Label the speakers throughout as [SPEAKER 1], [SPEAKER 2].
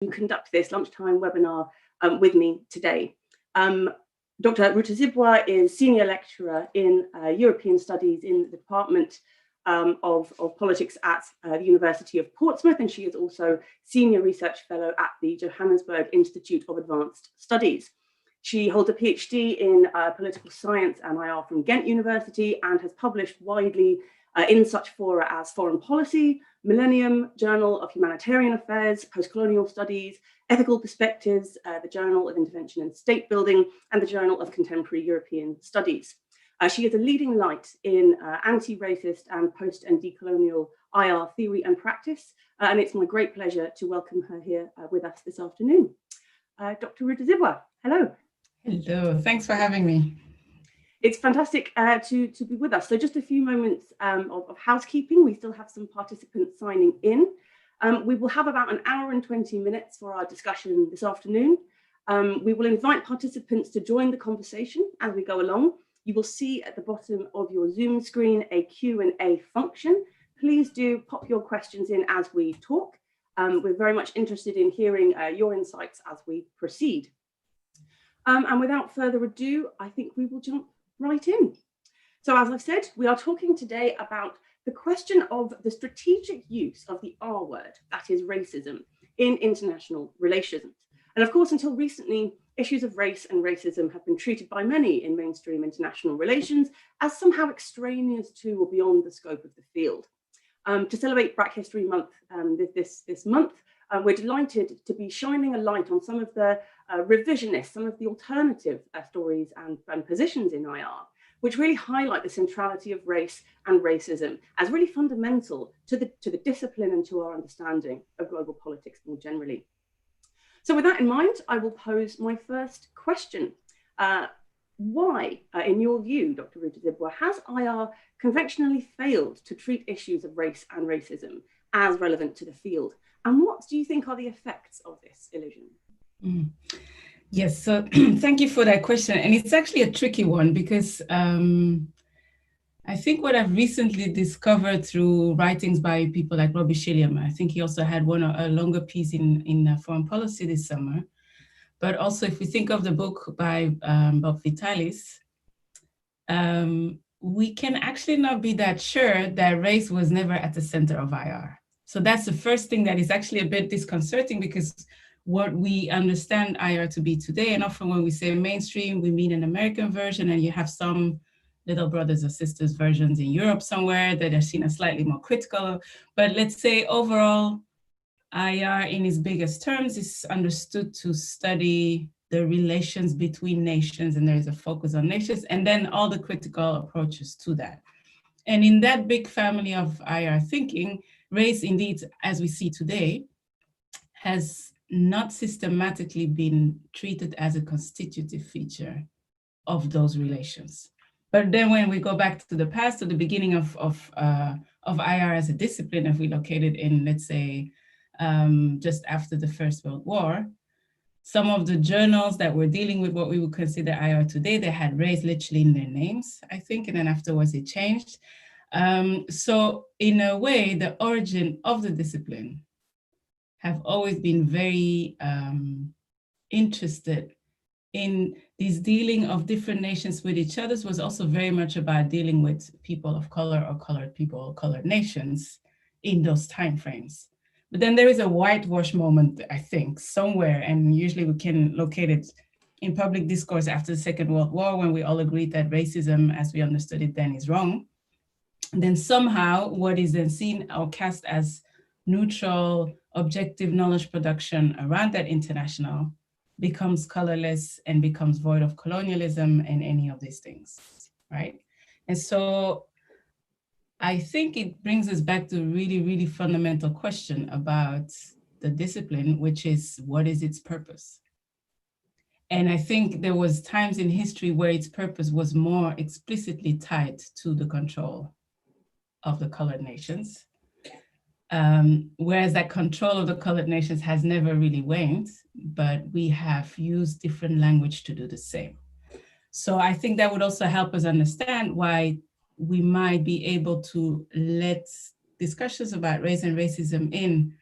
[SPEAKER 1] to conduct this lunchtime webinar with me today. Dr. Rutazibwa is Senior Lecturer in European Studies in the Department of Politics at the University of Portsmouth, and she is also Senior Research Fellow at the Johannesburg Institute of Advanced Studies. She holds a PhD in political science and IR from Ghent University and has published widely in such fora as Foreign Policy, Millennium, Journal of Humanitarian Affairs, Postcolonial Studies, Ethical Perspectives, the Journal of Intervention and State Building, and the Journal of Contemporary European Studies. She is a leading light in anti-racist and post and decolonial IR theory and practice, and it's my great pleasure to welcome her here with us this afternoon. Dr. Rutazibwa, hello.
[SPEAKER 2] Hello, thanks for having me.
[SPEAKER 1] It's fantastic to be with us. So just a few moments of housekeeping. We still have some participants signing in. We will have about an hour and 20 minutes for our discussion this afternoon. We will invite participants to join the conversation as we go along. You will see at the bottom of your Zoom screen a Q&A function. Please do pop your questions in as we talk. We're very much interested in hearing your insights as we proceed. And without further ado, I think we will jump right in. So as I've said, we are talking today about the question of the strategic use of the R word, that is racism, in international relations. And of course, until recently, issues of race and racism have been treated by many in mainstream international relations as somehow extraneous to or beyond the scope of the field. To celebrate Black History Month this month, we're delighted to be shining a light on some of the revisionist, some of the alternative stories and positions in IR, which really highlight the centrality of race and racism as really fundamental to the discipline and to our understanding of global politics more generally. So with that in mind, I will pose my first question. Why, in your view, Dr. Rutazibwa, has IR conventionally failed to treat issues of race and racism as relevant to the field? And what do you think are the effects of this illusion?
[SPEAKER 2] Yes, so thank you for that question. And it's actually a tricky one because I think what I've recently discovered through writings by people like Robbie Shilliam, I think he also had a longer piece in Foreign Policy this summer. But also if we think of the book by Bob Vitalis, we can actually not be that sure that race was never at the center of IR. So that's the first thing that is actually a bit disconcerting because what we understand IR to be today, and often when we say mainstream, we mean an American version, and you have some little brothers or sisters versions in Europe somewhere that are seen as slightly more critical. But let's say overall, IR in its biggest terms is understood to study the relations between nations, and there is a focus on nations, and then all the critical approaches to that. And in that big family of IR thinking, race indeed, as we see today, has not systematically been treated as a constitutive feature of those relations. But then when we go back to the past, to the beginning of IR as a discipline, if we locate it in, let's say, just after the First World War, some of the journals that were dealing with what we would consider IR today, they had race literally in their names, I think, and then afterwards it changed. So in a way, the origin of the discipline have always been very interested in this dealing of different nations with each other was also very much about dealing with people of color or colored people or colored nations in those timeframes. But then there is a whitewash moment, I think, somewhere, and usually we can locate it in public discourse after the Second World War when we all agreed that racism, as we understood it then, is wrong. And then somehow what is then seen or cast as neutral, objective knowledge production around that international becomes colorless and becomes void of colonialism and any of these things, right? And so I think it brings us back to a really, really fundamental question about the discipline, which is, what is its purpose? And I think there was times in history where its purpose was more explicitly tied to the control of the colored nations. Whereas that control of the colored nations has never really waned, but we have used different language to do the same. So I think that would also help us understand why we might be able to let discussions about race and racism in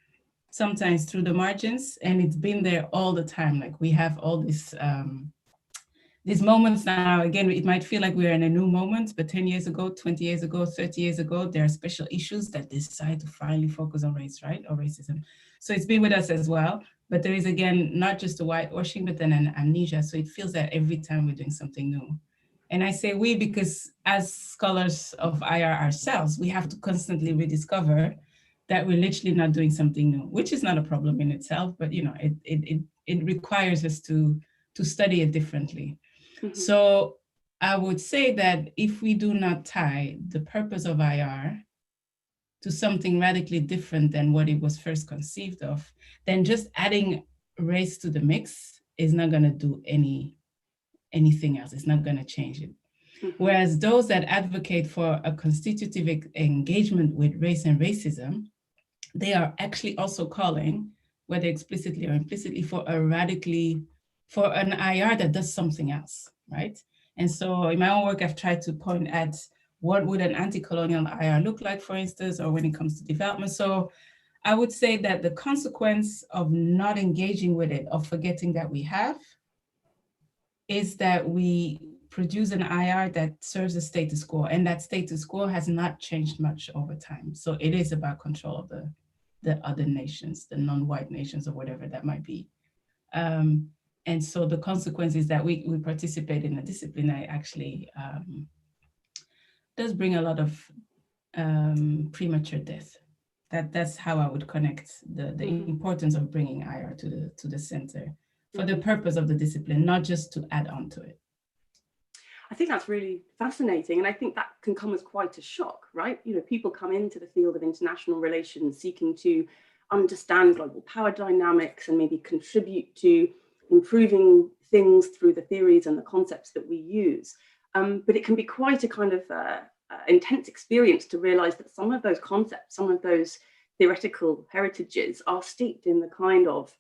[SPEAKER 2] sometimes through the margins, and it's been there all the time. Like we have all these moments now. Again, it might feel like we're in a new moment, but 10 years ago, 20 years ago, 30 years ago, there are special issues that decide to finally focus on race, right? Or racism. So it's been with us as well. But there is, again, not just a whitewashing, but then an amnesia. So it feels that every time we're doing something new. And I say we because as scholars of IR ourselves, we have to constantly rediscover that we're literally not doing something new, which is not a problem in itself, but it requires us to study it differently. Mm-hmm. So I would say that if we do not tie the purpose of IR to something radically different than what it was first conceived of, then just adding race to the mix is not going to do anything else. It's not going to change it. Mm-hmm. Whereas those that advocate for a constitutive engagement with race and racism, they are actually also calling, whether explicitly or implicitly, for an IR that does something else, right? And so in my own work, I've tried to point at what would an anti-colonial IR look like, for instance, or when it comes to development. So I would say that the consequence of not engaging with it, of forgetting that we have, is that we produce an IR that serves the status quo, and that status quo has not changed much over time. So it is about control of the other nations, the non-white nations, or whatever that might be. And so the consequence is that we participate in a discipline that actually does bring a lot of premature death. That's how I would connect the importance of bringing IR to the center for the purpose of the discipline, not just to add on to it.
[SPEAKER 1] I think that's really fascinating. And I think that can come as quite a shock, right? People come into the field of international relations seeking to understand global power dynamics and maybe contribute to improving things through the theories and the concepts that we use. But it can be quite a kind of intense experience to realize that some of those concepts, some of those theoretical heritages are steeped in the kind of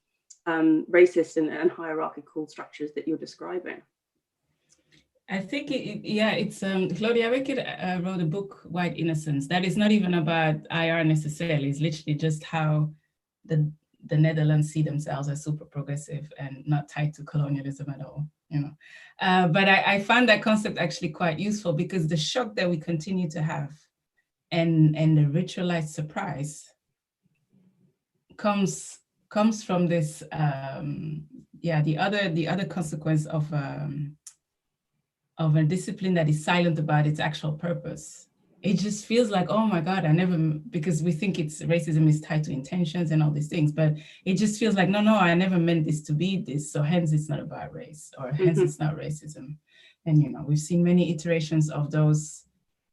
[SPEAKER 1] racist and hierarchical structures that you're describing.
[SPEAKER 2] I think, it's Claudia Wickett wrote a book, White Innocence, that is not even about IR necessarily. It's literally just how the Netherlands see themselves as super progressive and not tied to colonialism at all, But I found that concept actually quite useful, because the shock that we continue to have and the ritualized surprise comes from this, the other consequence of a discipline that is silent about its actual purpose. It just feels like, oh my God, because we think racism is tied to intentions and all these things, but it just feels like, no, I never meant this to be this, so hence it's not about race, or hence it's not racism. And, we've seen many iterations of those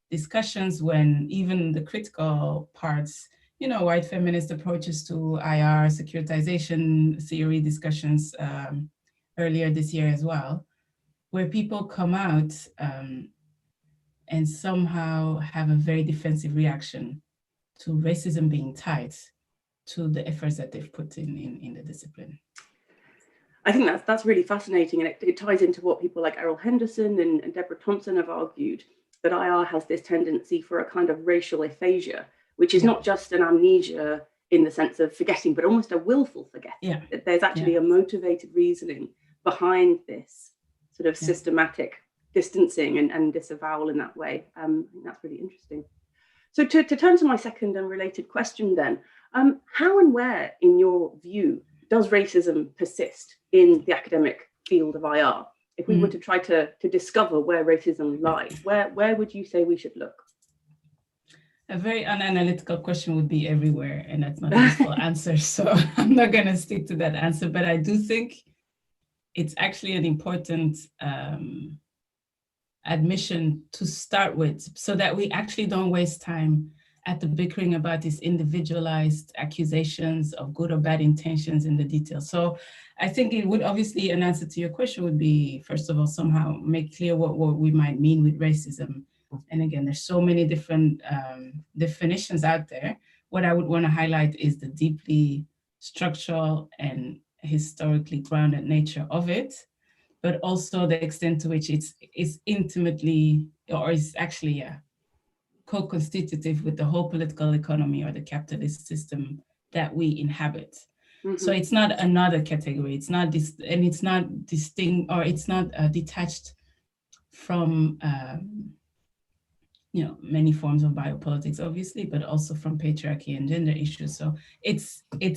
[SPEAKER 2] discussions when even the critical parts, white feminist approaches to IR, securitization theory discussions earlier this year as well, where people come out and somehow have a very defensive reaction to racism being tied to the efforts that they've put in the discipline.
[SPEAKER 1] I think that's really fascinating, and it ties into what people like Errol Henderson and Deborah Thompson have argued, that IR has this tendency for a kind of racial aphasia, which is not just an amnesia in the sense of forgetting, but almost a willful forgetting. Yeah. That there's actually a motivated reasoning behind this sort of systematic distancing and disavowal in that way. I think that's really interesting. So to turn to my second and related question then, how and where, in your view, does racism persist in the academic field of IR? If we were to try to discover where racism lies, where would you say we should look?
[SPEAKER 2] A very unanalytical question would be everywhere, and that's not a useful answer. So I'm not going to stick to that answer, but I do think it's actually an important admission to start with, so that we actually don't waste time at the bickering about these individualized accusations of good or bad intentions in the details. So I think it would obviously, an answer to your question would be, first of all, somehow make clear what we might mean with racism. And again, there's so many different definitions out there. What I would want to highlight is the deeply structural and historically grounded nature of it, but also the extent to which it's intimately, or is actually co-constitutive with the whole political economy or the capitalist system that we inhabit.
[SPEAKER 1] Mm-hmm.
[SPEAKER 2] So it's not another category. It's not this, and it's not distinct, or it's not detached from many forms of biopolitics, obviously, but also from patriarchy and gender issues. So it's a in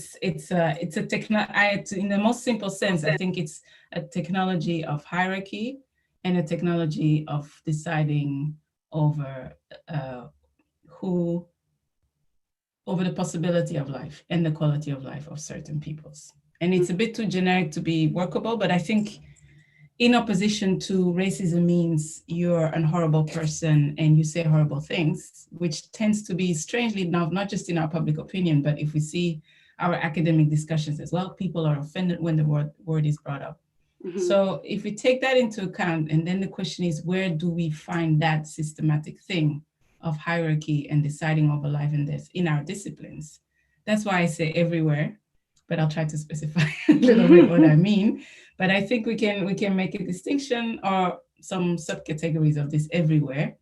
[SPEAKER 2] the most simple sense, I think it's a technology of hierarchy and a technology of deciding over the possibility of life and the quality of life of certain peoples. And it's a bit too generic to be workable, but I think in opposition to racism means you're a horrible person and you say horrible things, which tends to be, strangely enough, not just in our public opinion, but if we see our academic discussions as well, people are offended when the word is brought up. Mm-hmm. So if we take that into account, and then the question is, where do we find that systematic thing of hierarchy and deciding over life and death in our disciplines? That's why I say everywhere, but I'll try to specify a little bit what I mean. But I think we can make a distinction, or some subcategories of this everywhere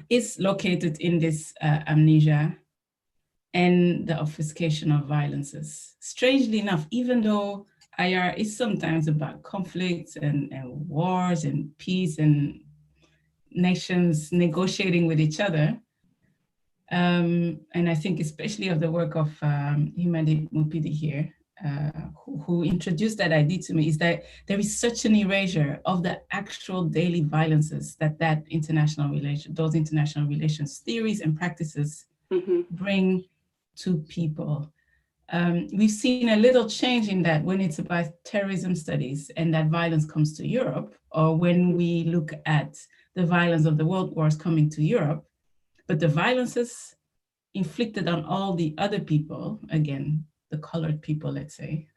[SPEAKER 2] is located in this amnesia and the obfuscation of violences. Strangely enough, even though IR is sometimes about conflicts and wars and peace and nations negotiating with each other, and I think especially of the work of Himadi Mupidi here, who introduced that idea to me, is that there is such an erasure of the actual daily violences that those international relations theories and practices bring to people. We've seen a little change in that when it's about terrorism studies and that violence comes to Europe, or when we look at the violence of the world wars coming to Europe, but the violences inflicted on all the other people, again, the colored people, let's say,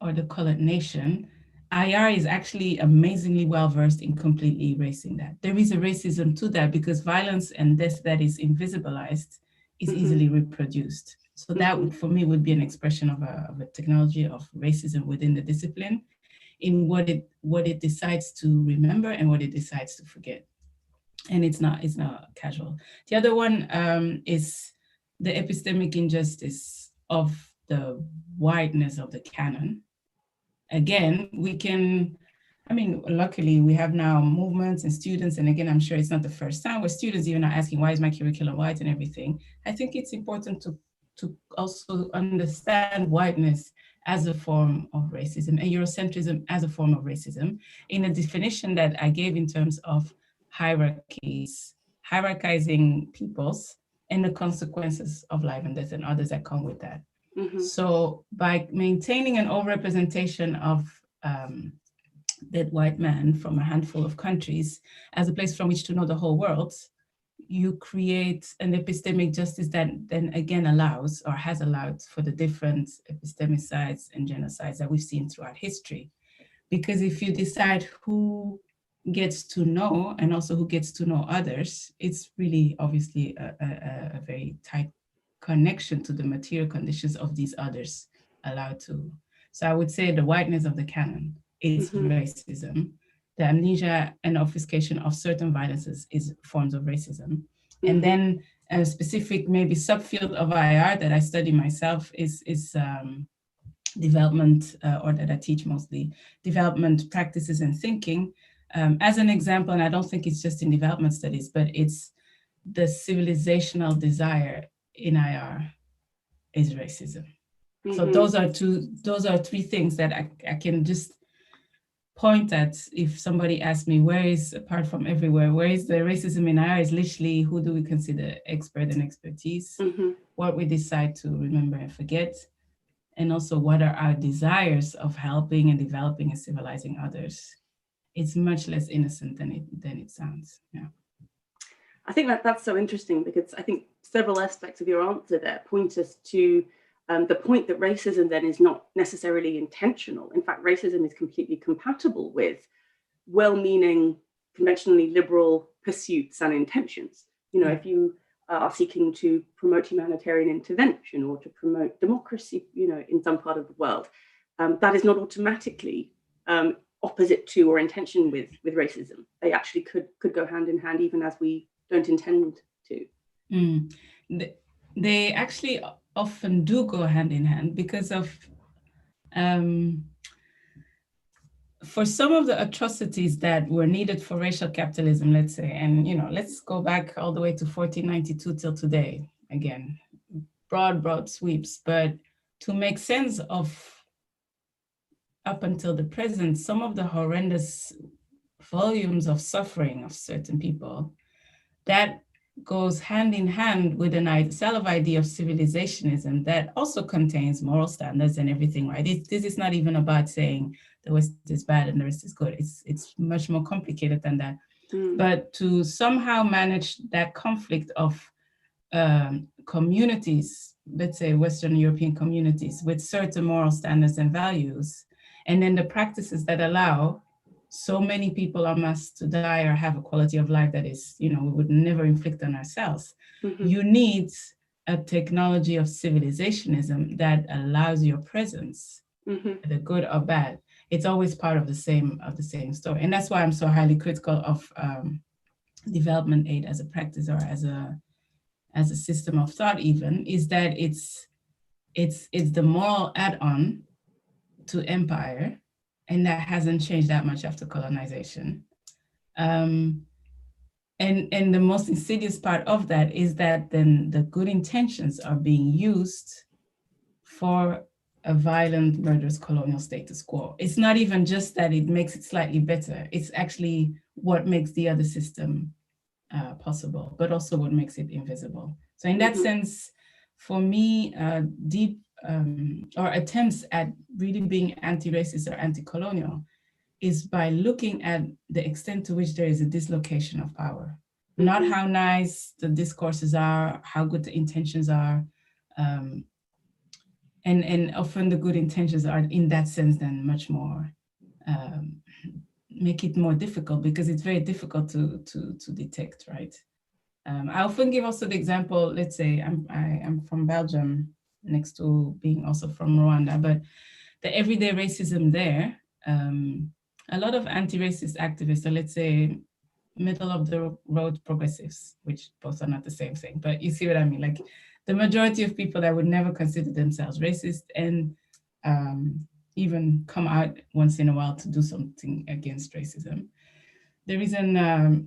[SPEAKER 2] or the colored nation, IR is actually amazingly well-versed in completely erasing that. There is a racism to that because violence and death that is invisibilized is easily reproduced. So that, for me, would be an expression of a technology of racism within the discipline, in what it decides to remember and what it decides to forget. And it's not casual. The other one is the epistemic injustice of the wideness of the canon. Again, luckily we have now movements and students, and again, I'm sure it's not the first time where students even are asking, why is my curriculum white and everything. I think it's important to also understand whiteness as a form of racism, and Eurocentrism as a form of racism, in a definition that I gave in terms of hierarchizing peoples and the consequences of life and death and others that come with that. Mm-hmm. So by maintaining an overrepresentation of dead white men from a handful of countries as a place from which to know the whole world, you create an epistemic justice that then again allows, or has allowed, for the different epistemicides and genocides that we've seen throughout history. Because if you decide who gets to know and also who gets to know others, it's really obviously a very tight connection to the material conditions of these others allowed to. So I would say the whiteness of the canon is racism. The amnesia and obfuscation of certain violences is forms of racism. And then a specific maybe subfield of IR that I study myself is development, or that I teach mostly, development practices and thinking. As an example, and I don't think it's just in development studies, but it's the civilizational desire in IR is racism. So those are three things that I can just point at. If somebody asks me, where is, apart from everywhere, where is the racism in IR, is literally, who do we consider expert and expertise, what we decide to remember and forget, and also what are our desires of helping and developing and civilizing others. It's much less innocent than it sounds. Yeah.
[SPEAKER 1] I think that's so interesting, because I think several aspects of your answer there point us to the point that racism then is not necessarily intentional. In fact, racism is completely compatible with well-meaning, conventionally liberal pursuits and intentions. If you are seeking to promote humanitarian intervention or to promote democracy, in some part of the world, that is not automatically opposite to or in tension with racism. They actually could go hand in hand, even as we don't intend to.
[SPEAKER 2] they actually often do go hand in hand because of, for some of the atrocities that were needed for racial capitalism, let's say, and let's go back all the way to 1492 till today, again, broad sweeps, but to make sense of up until the present, some of the horrendous volumes of suffering of certain people, that goes hand in hand with an set of idea of civilizationism that also contains moral standards and everything, right? This is not even about saying the West is bad and the rest is good. It's much more complicated than that. But to somehow manage that conflict of communities, let's say Western European communities, with certain moral standards and values, and then the practices that allow so many people en masse to die or have a quality of life that is, we would never inflict on ourselves. You need a technology of civilizationism that allows your presence, the good or bad. It's always part of the same story. And that's why I'm so highly critical of development aid as a practice or as a system of thought, even, is that it's the moral add-on to empire, and that hasn't changed that much after colonization. And the most insidious part of that is that then the good intentions are being used for a violent, murderous colonial status quo. It's not even just that it makes it slightly better, it's actually what makes the other system possible, but also what makes it invisible. So in that sense, for me, deep or attempts at really being anti-racist or anti-colonial is by looking at the extent to which there is a dislocation of power. Not how nice the discourses are, how good the intentions are, and often the good intentions are in that sense then much more, make it more difficult because it's very difficult to detect, right? I often give also the example, let's say I'm from Belgium, next to being also from Rwanda, but the everyday racism there, a lot of anti-racist activists, or let's say middle of the road progressives, which both are not the same thing, but you see what I mean? Like the majority of people that would never consider themselves racist and even come out once in a while to do something against racism. There is a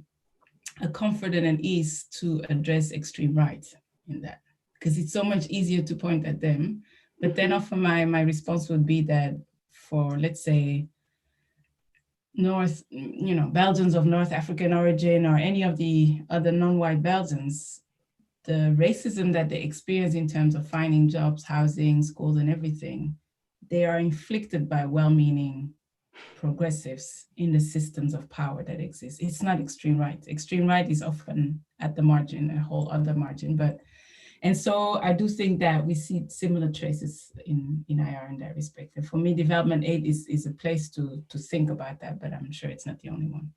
[SPEAKER 2] comfort and an ease to address extreme right in that, because it's so much easier to point at them. But then often my response would be that for, let's say, Belgians of North African origin or any of the other non-white Belgians, the racism that they experience in terms of finding jobs, housing, schools, and everything, they are inflicted by well-meaning progressives in the systems of power that exist. It's not extreme right. Extreme right is often at the margin, a whole other margin. And so I do think that we see similar traces in IR in that respect. And for me, development aid is a place to think about that, but I'm sure it's not the only one.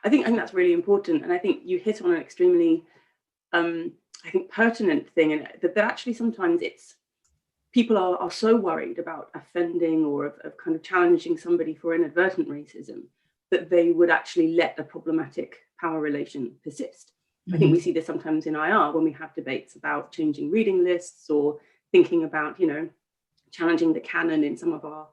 [SPEAKER 1] I think that's really important. And I think you hit on an extremely, pertinent thing, and that actually sometimes people are so worried about offending or of kind of challenging somebody for inadvertent racism that they would actually let a problematic power relation persist. I think we see this sometimes in IR when we have debates about changing reading lists or thinking about, challenging the canon in some of our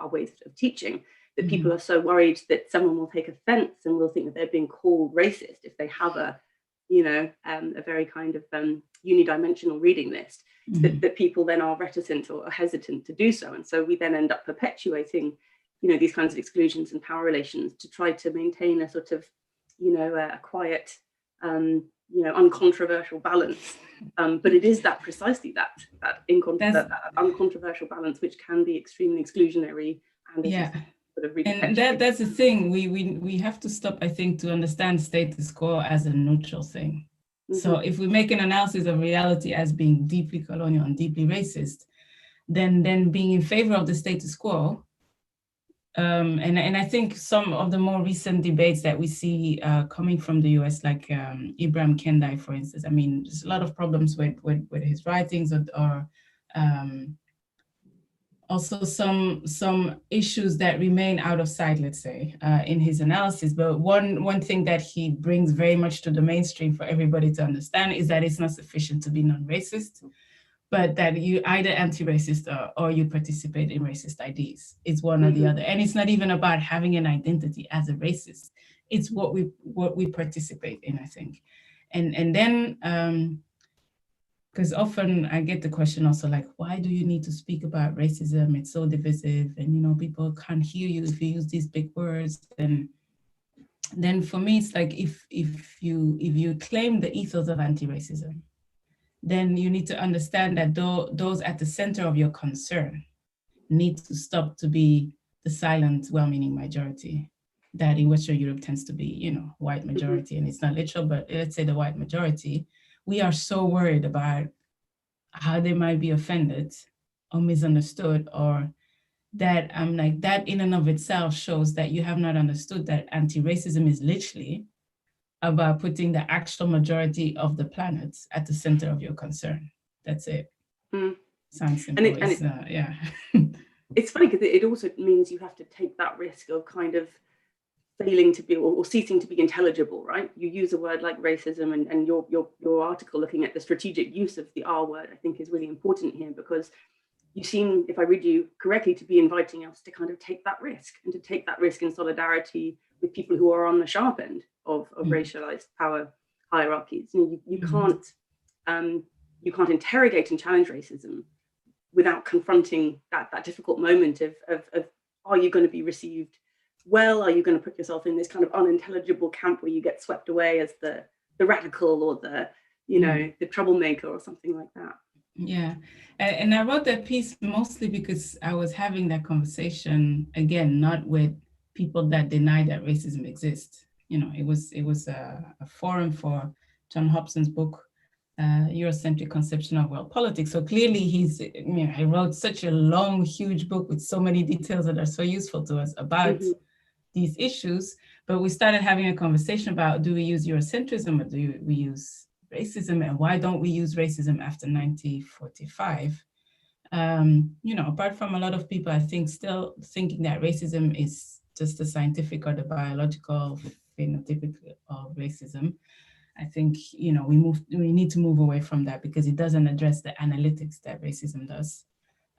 [SPEAKER 1] ways of teaching, that people are so worried that someone will take offense and will think that they're being called racist if they have a very kind of unidimensional reading list, that people then are reticent or hesitant to do so. And so we then end up perpetuating, these kinds of exclusions and power relations to try to maintain a sort of, a quiet, uncontroversial balance. But it is that precisely that uncontroversial balance which can be extremely exclusionary and
[SPEAKER 2] that's the thing. We have to stop, I think, to understand status quo as a neutral thing. So if we make an analysis of reality as being deeply colonial and deeply racist, then being in favor of the status quo, and I think some of the more recent debates that we see coming from the US, like Ibram Kendi, for instance, I mean, there's a lot of problems with his writings or also some issues that remain out of sight, let's say, in his analysis. But one thing that he brings very much to the mainstream for everybody to understand is that it's not sufficient to be non-racist, but that you either anti-racist or you participate in racist ideas. It's one or the other. And it's not even about having an identity as a racist. It's what we participate in, I think. And then, because often I get the question also like, why do you need to speak about racism? It's so divisive, and you know, people can't hear you if you use these big words. And then for me, it's like if you claim the ethos of anti-racism, then you need to understand that those at the center of your concern need to stop to be the silent, well-meaning majority that in Western Europe tends to be, you know, white majority. And it's not literal, but let's say the white majority. We are so worried about how they might be offended or misunderstood, or that I'm like, that in and of itself shows that you have not understood that anti-racism is literally about putting the actual majority of the planet at the center of your concern. That's it. Sounds simple. Yeah.
[SPEAKER 1] It's funny because it also means you have to take that risk of kind of failing to be or ceasing to be intelligible, right? You use a word like racism, and your article looking at the strategic use of the R word, I think, is really important here, because you seem, if I read you correctly, to be inviting us to kind of take that risk, and to take that risk in solidarity with people who are on the sharp end of racialized power hierarchies. You know, you can't interrogate and challenge racism without confronting that difficult moment of are you going to be received well? Are you going to put yourself in this kind of unintelligible camp where you get swept away as the radical or the, you know, the troublemaker or something like that?
[SPEAKER 2] Yeah, and I wrote that piece mostly because I was having that conversation, again, not with people that deny that racism exists. You know, it was a forum for John Hobson's book, Eurocentric Conception of World Politics. So clearly he wrote such a long, huge book with so many details that are so useful to us about these issues. But we started having a conversation about, do we use Eurocentrism or do we use racism, and why don't we use racism after 1945? You know, apart from a lot of people, I think, still thinking that racism is just the scientific or the biological phenotypic of racism. I think, you know, we need to move away from that because it doesn't address the analytics that racism does.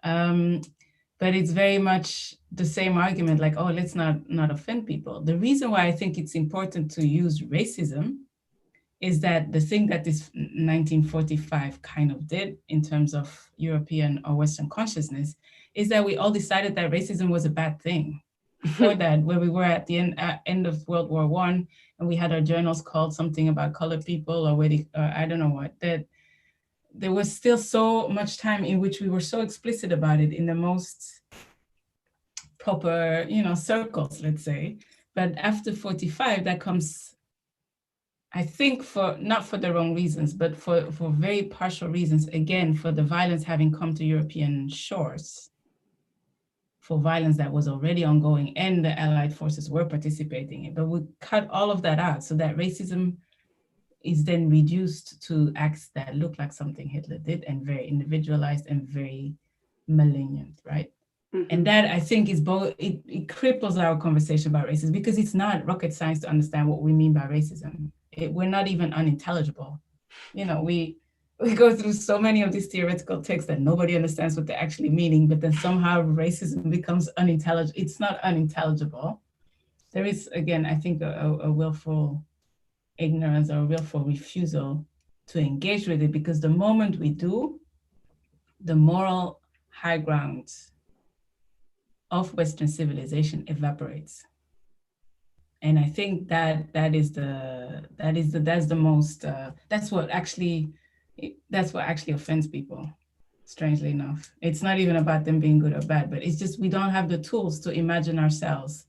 [SPEAKER 2] But it's very much the same argument, like, oh, let's not offend people. The reason why I think it's important to use racism is that the thing that this 1945 kind of did in terms of European or Western consciousness is that we all decided that racism was a bad thing. Before that, where we were at the end of World War I, and we had our journals called something about colored people or I don't know what, that there was still so much time in which we were so explicit about it in the most proper, you know, circles, let's say. But after 45, that comes, I think, not for the wrong reasons, but for very partial reasons, again, for the violence having come to European shores, for violence that was already ongoing and the Allied forces were participating in. But we cut all of that out so that racism is then reduced to acts that look like something Hitler did, and very individualized and very malignant, right? And that, I think, is both, it cripples our conversation about racism, because it's not rocket science to understand what we mean by racism. We're not even unintelligible. You know, we go through so many of these theoretical texts that nobody understands what they're actually meaning, but then somehow racism becomes unintelligible. It's not unintelligible. There is, again, I think, a willful ignorance or a willful refusal to engage with it, because the moment we do, the moral high ground of Western civilization evaporates. And I think that's what actually offends people, strangely enough. It's not even about them being good or bad, but it's just, we don't have the tools to imagine ourselves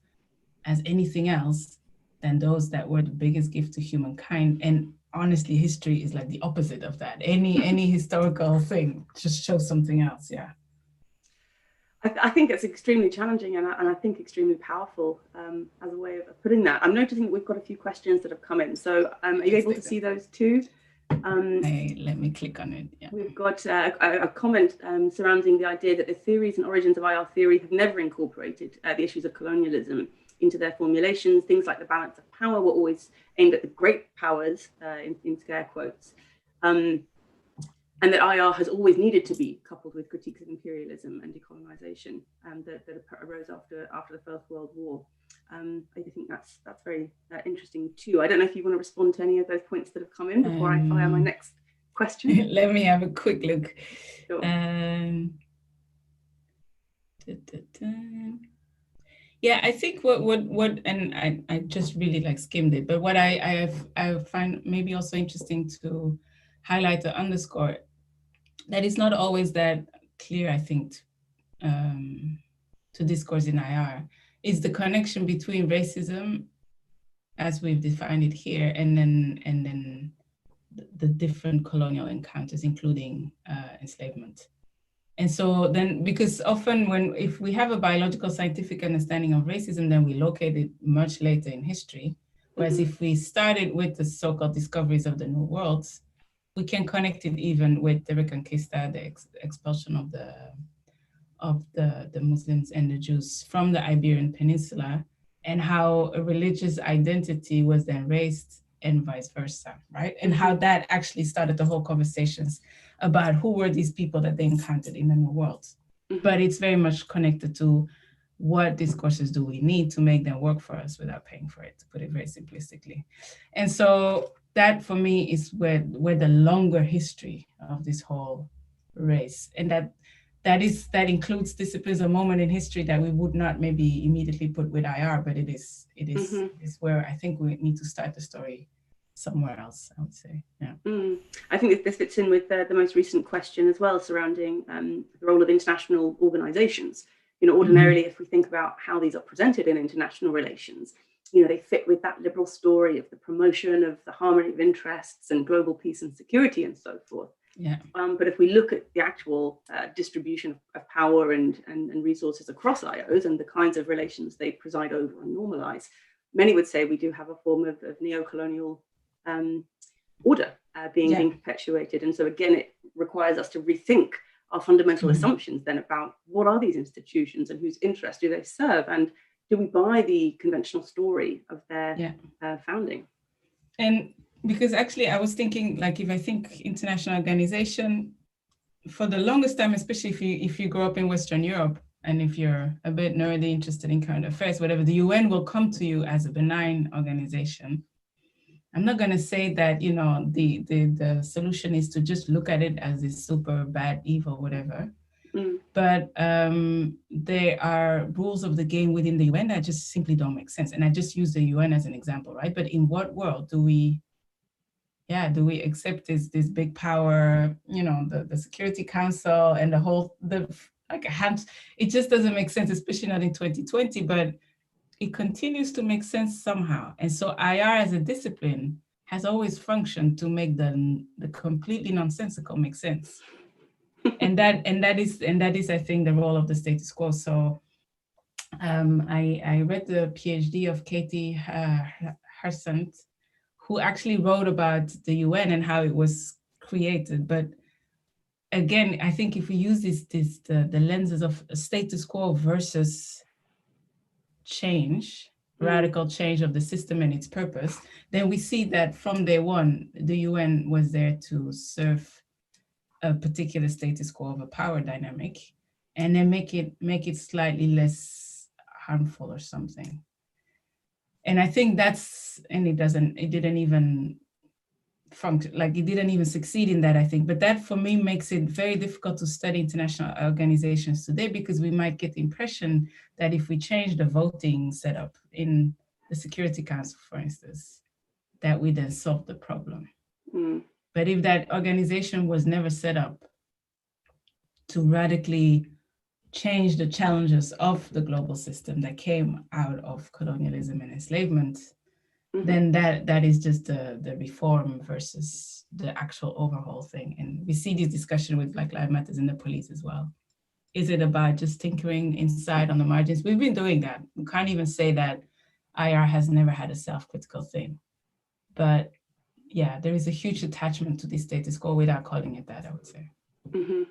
[SPEAKER 2] as anything else than those that were the biggest gift to humankind. And honestly, history is like the opposite of that. Any historical thing just shows something else, yeah.
[SPEAKER 1] I think it's extremely challenging, and I think extremely powerful as a way of putting that. I'm noticing that we've got a few questions that have come in. So are you able to see those too?
[SPEAKER 2] Let me click on it. Yeah.
[SPEAKER 1] We've got a comment surrounding the idea that the theories and origins of IR theory have never incorporated the issues of colonialism into their formulations. Things like the balance of power were always aimed at the great powers, in scare quotes, and that IR has always needed to be coupled with critiques of imperialism and decolonization that arose after the First World War. I think that's very interesting too. I don't know if you want to respond to any of those points that have come in before I fire my next question.
[SPEAKER 2] Let me have a quick look.
[SPEAKER 1] Sure.
[SPEAKER 2] Yeah, I think what and I just really like skimmed it, but what I find maybe also interesting to highlight or underscore that it's not always that clear, I think, to discourse in IR, is the connection between racism, as we've defined it here, and then the different colonial encounters, including enslavement. And so then, because often if we have a biological scientific understanding of racism, then we locate it much later in history. Whereas if we started with the so-called discoveries of the New Worlds, we can connect it even with the Reconquista, the expulsion of the Muslims and the Jews from the Iberian Peninsula, and how a religious identity was then raised and vice versa, right? And how that actually started the whole conversations about who were these people that they encountered in the New World. But it's very much connected to what discourses do we need to make them work for us without paying for it, to put it very simplistically. And so that for me is where the longer history of this whole race, and that includes disciplines, a moment in history that we would not maybe immediately put with IR, but it is where I think we need to start the story somewhere else, I would say. Yeah.
[SPEAKER 1] I think this fits in with the most recent question as well, surrounding the role of international organizations. Ordinarily, if we think about how these are presented in international relations, they fit with that liberal story of the promotion of the harmony of interests and global peace and security and so forth.
[SPEAKER 2] Yeah.
[SPEAKER 1] But if we look at the actual distribution of power and resources across IOs and the kinds of relations they preside over and normalize, many would say we do have a form of neo-colonial order being perpetuated. And so again, it requires us to rethink our fundamental assumptions then about what are these institutions and whose interests do they serve, and do we buy the conventional story of their founding?
[SPEAKER 2] And because actually I was thinking, like, if I think international organization, for the longest time, especially if you grow up in Western Europe, and if you're a bit nerdy, interested in current affairs, whatever, the UN will come to you as a benign organization. I'm not going to say that, the solution is to just look at it as this super bad, evil, whatever. But there are rules of the game within the UN that just simply don't make sense. And I just use the UN as an example, right? But in what world do we accept this big power, the Security Council and it just doesn't make sense, especially not in 2020, but it continues to make sense somehow. And so IR as a discipline has always functioned to make the completely nonsensical make sense. and that is, I think, the role of the status quo. So I read the PhD of Katie Hirst, who actually wrote about the UN and how it was created. But again, I think if we use the lenses of status quo versus change, radical change of the system and its purpose, then we see that from day one, the UN was there to serve a particular status quo of a power dynamic, and then make it slightly less harmful or something. And I think it didn't even function, like it didn't even succeed in that, I think. But that for me makes it very difficult to study international organizations today, because we might get the impression that if we change the voting setup in the Security Council, for instance, that we then solve the problem. But if that organization was never set up to radically change the challenges of the global system that came out of colonialism and enslavement, then that is just the reform versus the actual overhaul thing. And we see this discussion with Black Lives Matter in the police as well. Is it about just tinkering inside on the margins? We've been doing that. We can't even say that IR has never had a self-critical thing. But there is a huge attachment to the status quo without calling it that, I would say.
[SPEAKER 1] Mm-hmm.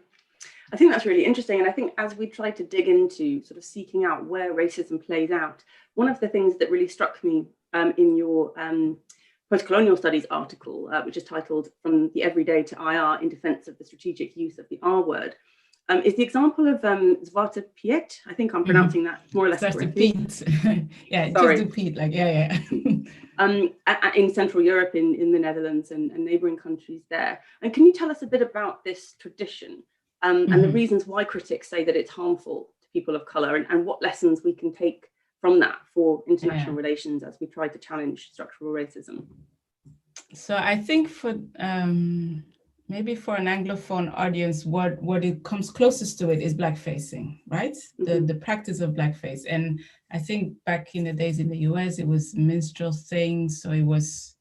[SPEAKER 1] I think that's really interesting. And I think as we try to dig into sort of seeking out where racism plays out, one of the things that really struck me in your Postcolonial Studies article, which is titled From the Everyday to IR in Defense of the Strategic Use of the R Word, is the example of Zwarte Piet. I think I'm pronouncing that more or less correctly.
[SPEAKER 2] Yeah,
[SPEAKER 1] sorry.
[SPEAKER 2] Just do Piet, like, yeah.
[SPEAKER 1] In Central Europe, in the Netherlands and neighboring countries there. And can you tell us a bit about this tradition and the reasons why critics say that it's harmful to people of color, and what lessons we can take from that for international relations as we try to challenge structural racism?
[SPEAKER 2] So I think for maybe for an Anglophone audience, what it comes closest to it is blackfacing, right? Mm-hmm. The practice of blackface. And I think back in the days in the US, it was minstrel things. So it was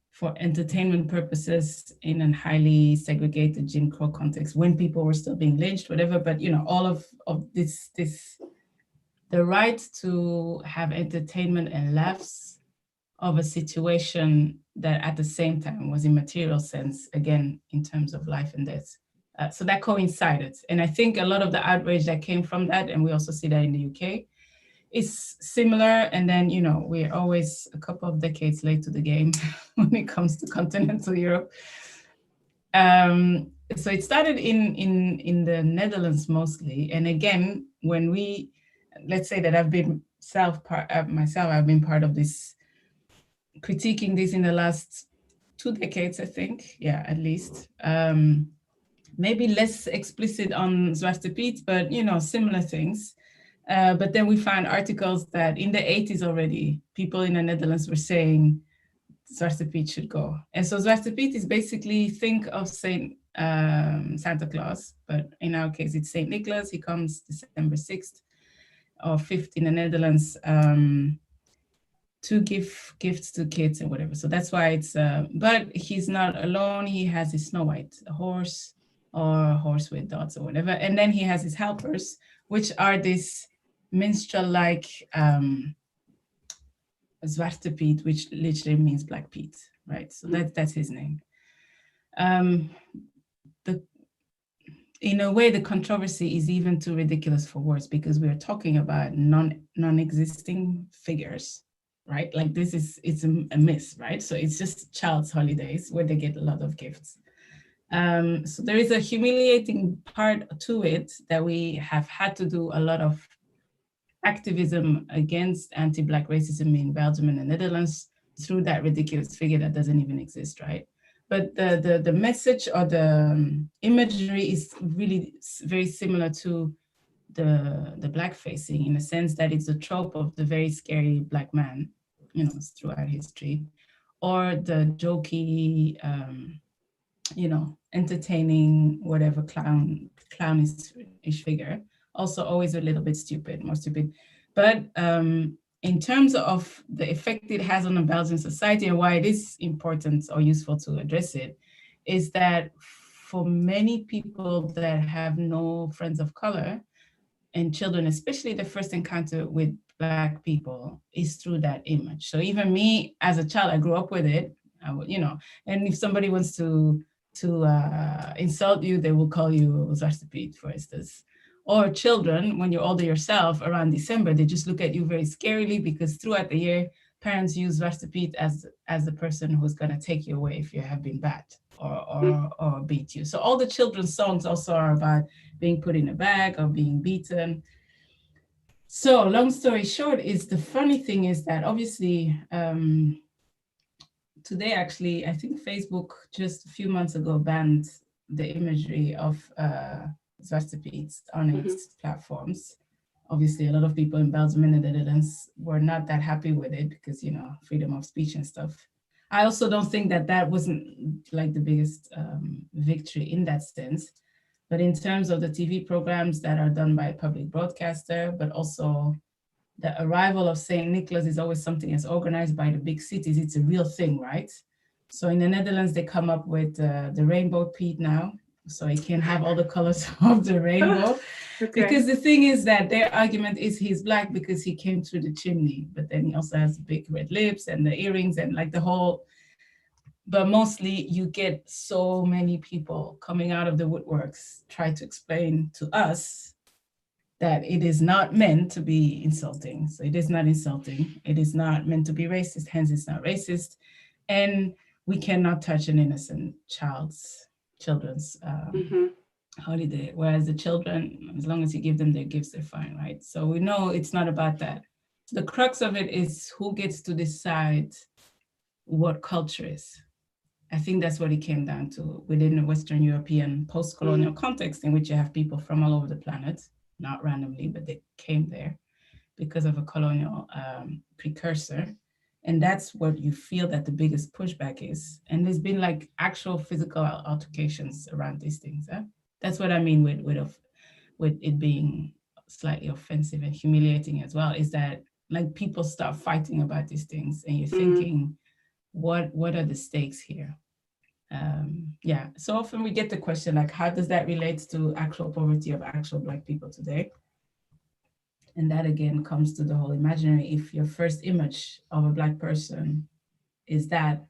[SPEAKER 2] for entertainment purposes in a highly segregated Jim Crow context when people were still being lynched, whatever. But, all of this, the right to have entertainment and laughs of a situation that at the same time was in material sense, again, in terms of life and death. So that coincided. And I think a lot of the outrage that came from that, and we also see that in the UK, is similar. And then, we're always a couple of decades late to the game when it comes to continental Europe. So it started in the Netherlands mostly. And again, when let's say that I've been I've been part of this, critiquing this in the last 2 decades, I think, at least. Maybe less explicit on Zwarte Piet, but similar things. But then we found articles that in the 80s already, people in the Netherlands were saying Zwarte Piet should go. And so Zwarte Piet is basically, think of Santa Claus, but in our case, it's St. Nicholas. He comes December 6th or 5th in the Netherlands to give gifts to kids and whatever. So that's why it's, but he's not alone. He has his Snow White horse or a horse with dots or whatever. And then he has his helpers, which are this minstrel-like Zwarte Piet, which literally means Black Pete, right? So that's his name. In a way, the controversy is even too ridiculous for words, because we're talking about non-existing figures, right? Like it's a myth, right? So it's just child's holidays where they get a lot of gifts. So there is a humiliating part to it that we have had to do a lot of activism against anti-Black racism in Belgium and the Netherlands through that ridiculous figure that doesn't even exist, right? But the message or the imagery is really very similar to the blackfacing, in a sense that it's a trope of the very scary Black man, throughout history, or the jokey, entertaining, whatever, clownish figure, also always a little bit more stupid. But in terms of the effect it has on the Belgian society and why it is important or useful to address it, is that for many people that have no friends of color and children, especially the first encounter with Black people is through that image. So even me as a child, I grew up with it, and if somebody wants to insult you, they will call you Zwarte Piet, for instance. Or children, when you're older yourself, around December, they just look at you very scarily, because throughout the year, parents use Zwarte Piet as the person who's going to take you away if you have been bad or beat you. So all the children's songs also are about being put in a bag or being beaten. So long story short, is the funny thing is that obviously today, actually, I think Facebook just a few months ago banned the imagery of Zwarte Piet on its platforms. Obviously, a lot of people in Belgium and the Netherlands were not that happy with it because, freedom of speech and stuff. I also don't think that wasn't like the biggest victory in that sense. But in terms of the TV programs that are done by a public broadcaster, but also the arrival of St. Nicholas is always something that's organized by the big cities. It's a real thing, right? So in the Netherlands, they come up with the rainbow Piet now. So it can have all the colors of the rainbow. Okay. Because the thing is that their argument is he's Black because he came through the chimney, but then he also has big red lips and the earrings and like the whole But mostly you get so many people coming out of the woodworks, try to explain to us that it is not meant to be insulting. So it is not insulting. It is not meant to be racist, hence it's not racist. And we cannot touch an innocent children's holiday. Whereas the children, as long as you give them their gifts, they're fine, right? So we know it's not about that. So the crux of it is who gets to decide what culture is. I think that's what it came down to within the Western European post-colonial context, in which you have people from all over the planet, not randomly, but they came there because of a colonial precursor. And that's what you feel that the biggest pushback is. And there's been like actual physical altercations around these things. That's what I mean with it being slightly offensive and humiliating as well, is that like people start fighting about these things and you're thinking, what are the stakes here? Yeah, so often we get the question like, how does that relate to actual poverty of actual Black people today? And that again comes to the whole imaginary. If your first image of a Black person is that,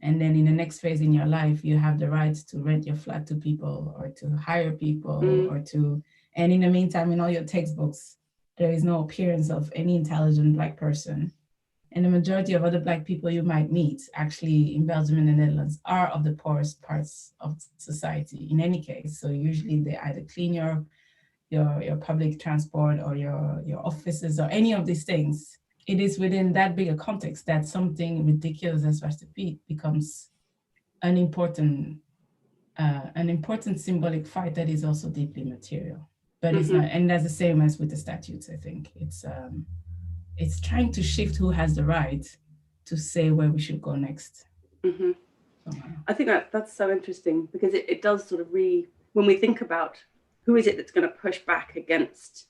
[SPEAKER 2] and then in the next phase in your life, you have the right to rent your flat to people or to hire people or to, and in the meantime, in all your textbooks, there is no appearance of any intelligent Black person. And the majority of other Black people you might meet actually in Belgium and the Netherlands are of the poorest parts of society in any case. So usually they either clean your public transport or your offices or any of these things. It is within that bigger context that something ridiculous as Zwarte Piet becomes an important symbolic fight that is also deeply material. But it's not, and that's the same as with the statutes, I think. It's trying to shift who has the right to say where we should go next.
[SPEAKER 1] I think that's so interesting because it does sort of when we think about who is it that's going to push back against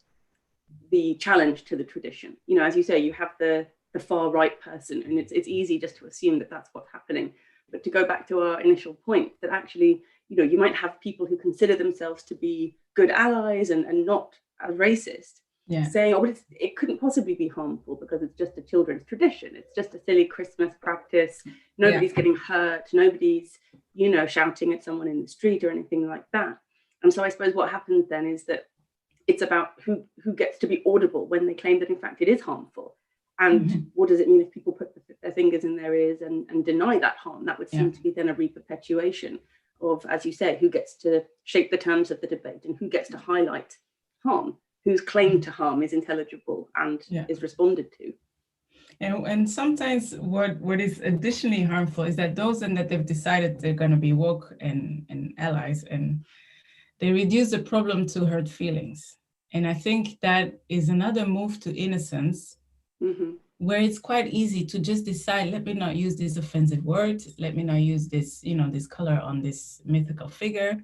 [SPEAKER 1] the challenge to the tradition. You know, as you say, you have the far right person, and it's easy just to assume that that's what's happening. But to go back to our initial point, that actually, you know, you might have people who consider themselves to be good allies and not racist, saying, oh, but it couldn't possibly be harmful because it's just a children's tradition. It's just a silly Christmas practice. Nobody's getting hurt. Nobody's, you know, shouting at someone in the street or anything like that. And so I suppose what happens then is that it's about who gets to be audible when they claim that in fact it is harmful. And what does it mean if people put their fingers in their ears and deny that harm? That would seem to be then a reperpetuation of, as you say, who gets to shape the terms of the debate and who gets to highlight harm, whose claim to harm is intelligible and is responded to.
[SPEAKER 2] And sometimes what is additionally harmful is that those that they've decided they're going to be woke and allies, and they reduce the problem to hurt feelings. And I think that is another move to innocence, where it's quite easy to just decide, let me not use this offensive word, let me not use this, you know, this color on this mythical figure.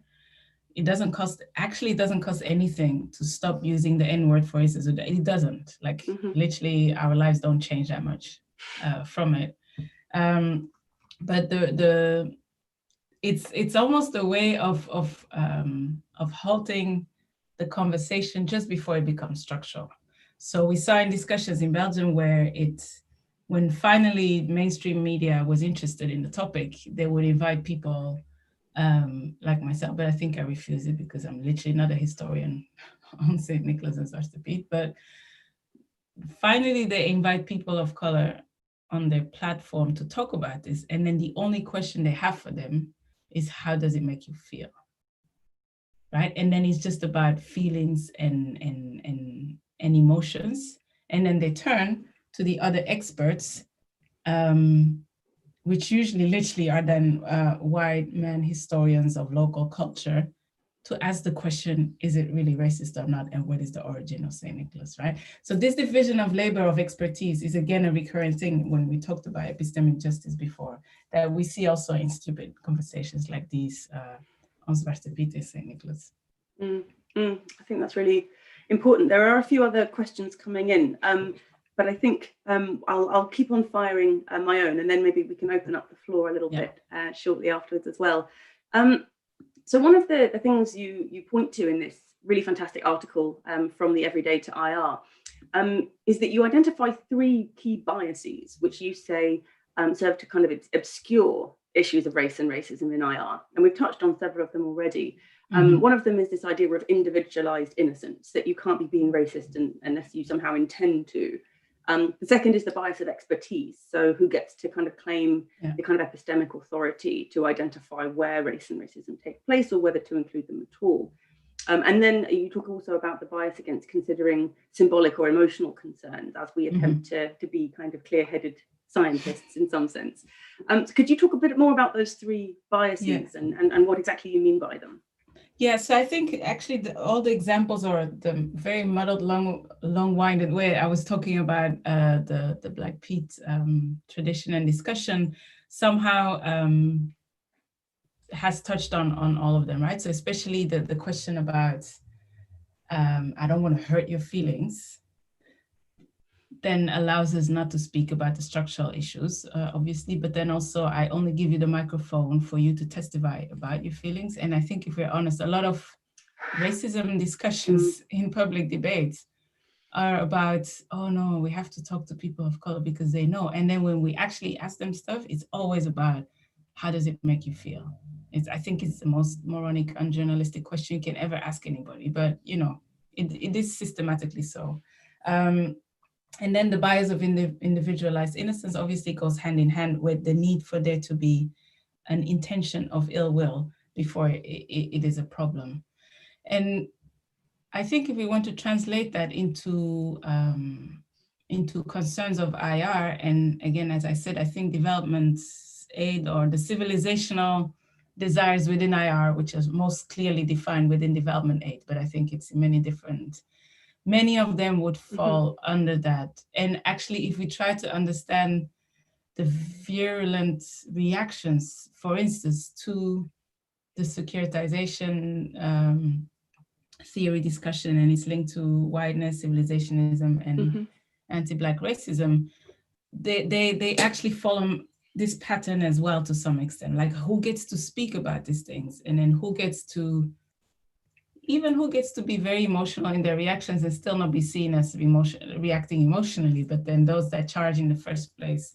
[SPEAKER 2] It doesn't cost anything to stop using the N-word, for instance. It doesn't, like literally our lives don't change that much from it. But it's almost a way of halting the conversation just before it becomes structural. So we saw in discussions in Belgium where when finally mainstream media was interested in the topic, they would invite people like myself, but I think I refuse it because I'm literally not a historian on St. Nicholas and Zwarte Piet. But finally, they invite people of color on their platform to talk about this. And then the only question they have for them is, how does it make you feel? Right? And then it's just about feelings and emotions. And then they turn to the other experts, which usually literally are then white men historians of local culture, to ask the question, is it really racist or not? And what is the origin of St. Nicholas, right? So this division of labor of expertise is again a recurring thing when we talked about epistemic justice before, that we see also in stupid conversations like these on Zwarte Piet and St. Nicholas.
[SPEAKER 1] I think that's really important. There are a few other questions coming in, but I think I'll keep on firing my own, and then maybe we can open up the floor a little bit shortly afterwards as well. So one of the things you point to in this really fantastic article from the Everyday to IR is that you identify 3 key biases, which you say serve to kind of obscure issues of race and racism in IR, and we've touched on several of them already. One of them is this idea of individualized innocence, that you can't be being racist unless you somehow intend to. The second is the bias of expertise. So who gets to kind of claim the kind of epistemic authority to identify where race and racism take place, or whether to include them at all. And then you talk also about the bias against considering symbolic or emotional concerns as we attempt to be kind of clear-headed scientists in some sense. So could you talk a bit more about those three biases and what exactly you mean by them?
[SPEAKER 2] Yeah, so I think actually all the examples, or the very muddled, long-winded way I was talking about the Black Pete tradition and discussion somehow has touched on all of them, right? So especially the question about I don't want to hurt your feelings, then allows us not to speak about the structural issues, obviously, but then also I only give you the microphone for you to testify about your feelings. And I think if we're honest, a lot of racism discussions in public debates are about, oh no, we have to talk to people of color because they know. And then when we actually ask them stuff, it's always about, how does it make you feel? I think it's the most moronic, unjournalistic question you can ever ask anybody, but you know, it is systematically so. And then the bias of individualized innocence obviously goes hand in hand with the need for there to be an intention of ill will before it is a problem. And I think if we want to translate that into concerns of IR, and again, as I said, I think development aid or the civilizational desires within IR, which is most clearly defined within development aid, but I think it's many of them would fall under that. And actually, if we try to understand the virulent reactions, for instance, to the securitization theory discussion, and it's linked to whiteness, civilizationism, and anti-Black racism, they actually follow this pattern as well to some extent, like who gets to speak about these things, and then who gets to be very emotional in their reactions and still not be seen as reacting emotionally, but then those that charge in the first place,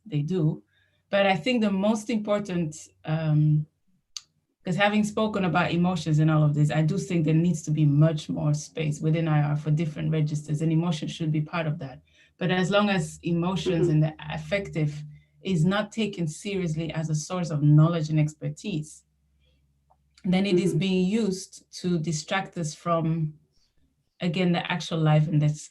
[SPEAKER 2] they do. But I think the most important, because having spoken about emotions and all of this, I do think there needs to be much more space within IR for different registers, and emotion should be part of that. But as long as emotions and the affective is not taken seriously as a source of knowledge and expertise, then it is being used to distract us from, again, the actual life and this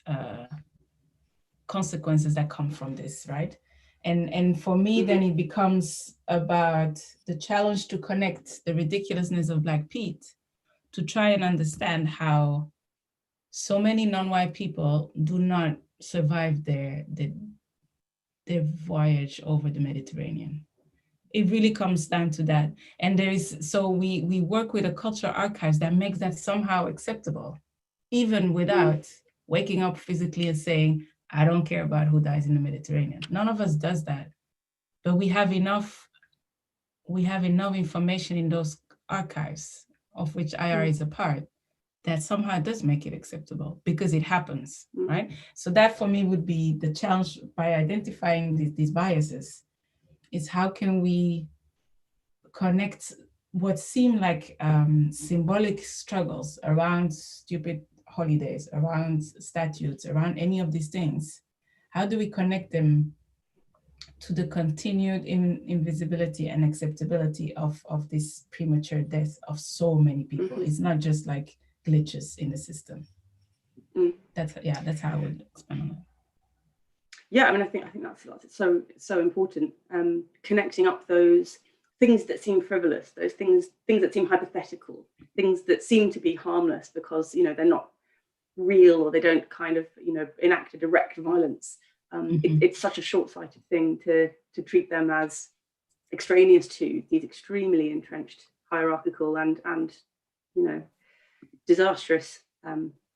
[SPEAKER 2] consequences that come from this, right? And for me, then it becomes about the challenge to connect the ridiculousness of Black Pete to try and understand how so many non-white people do not survive their voyage over the Mediterranean. It really comes down to that. And we work with a cultural archives that makes that somehow acceptable, even without waking up physically and saying, I don't care about who dies in the Mediterranean. None of us does that. But we have enough information in those archives, of which IR is a part, that somehow does make it acceptable because it happens, right? So that for me would be the challenge by identifying these biases, is how can we connect what seem like symbolic struggles around stupid holidays, around statutes, around any of these things? How do we connect them to the continued invisibility and acceptability of this premature death of so many people? It's not just like glitches in the system. That's how I would expand on it.
[SPEAKER 1] Yeah, I mean, I think that's so important. Connecting up those things that seem frivolous, those things that seem hypothetical, things that seem to be harmless because they're not real, or they don't kind of enact a direct violence. It's such a short-sighted thing to treat them as extraneous to these extremely entrenched hierarchical and disastrous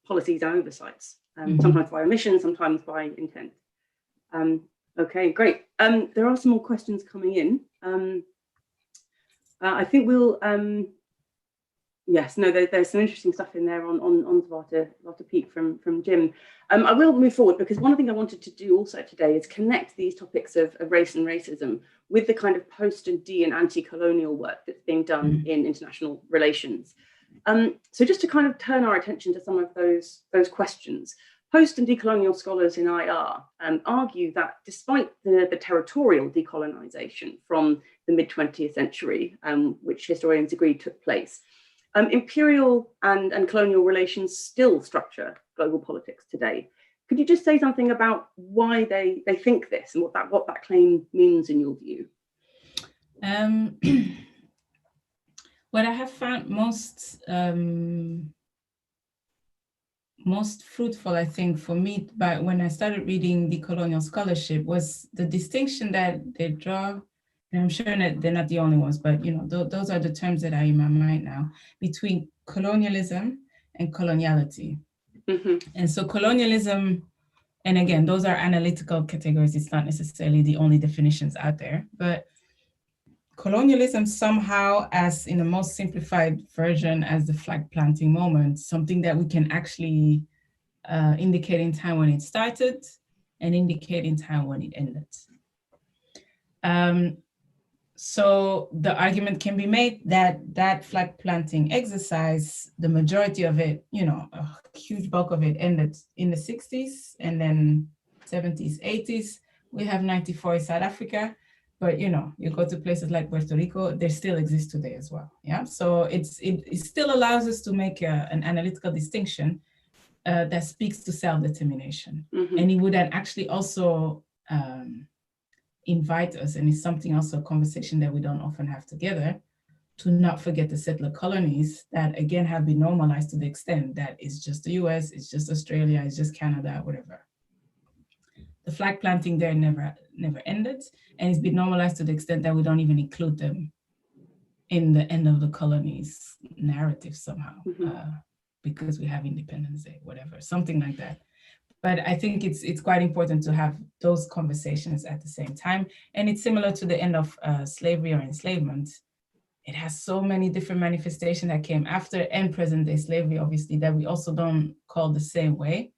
[SPEAKER 1] policies and oversights. Sometimes by omission, sometimes by intent. Okay, great. There are some more questions coming in. I think we'll Yes, no, there's some interesting stuff in there on Zwarte Piet from Jim. I will move forward because one thing I wanted to do also today is connect these topics of race and racism with the kind of post and anti-colonial work that's being done in international relations. So just to kind of turn our attention to some of those questions, post and decolonial scholars in IR argue that despite the territorial decolonization from the mid-20th century, which historians agree took place, imperial and colonial relations still structure global politics today. Could you just say something about why they think this and what that claim means in your view?
[SPEAKER 2] What I have found most fruitful, I think, for me, when I started reading decolonial scholarship, was the distinction that they draw. And I'm sure that they're not the only ones, but those are the terms that are in my mind now, between colonialism and coloniality. And so colonialism, and again, those are analytical categories. It's not necessarily the only definitions out there, but colonialism somehow, as in the most simplified version, as the flag planting moment, something that we can actually indicate in time when it started and indicate in time when it ended. So the argument can be made that flag planting exercise, the majority of it, a huge bulk of it ended in the 60s and then 70s, 80s. We have 94 in South Africa, but you go to places like Puerto Rico, they still exist today as well. Yeah, so it still allows us to make an analytical distinction that speaks to self-determination. And it would then actually also invite us, and it's something also a conversation that we don't often have together, to not forget the settler colonies that again have been normalized to the extent that it's just the US, it's just Australia, it's just Canada, whatever. The flag planting there never ended, and it's been normalized to the extent that we don't even include them in the end of the colonies narrative somehow, because we have Independence Day, whatever, something like that. But I think it's quite important to have those conversations at the same time. And it's similar to the end of slavery or enslavement. It has so many different manifestations that came after, and present day slavery, obviously, that we also don't call the same way.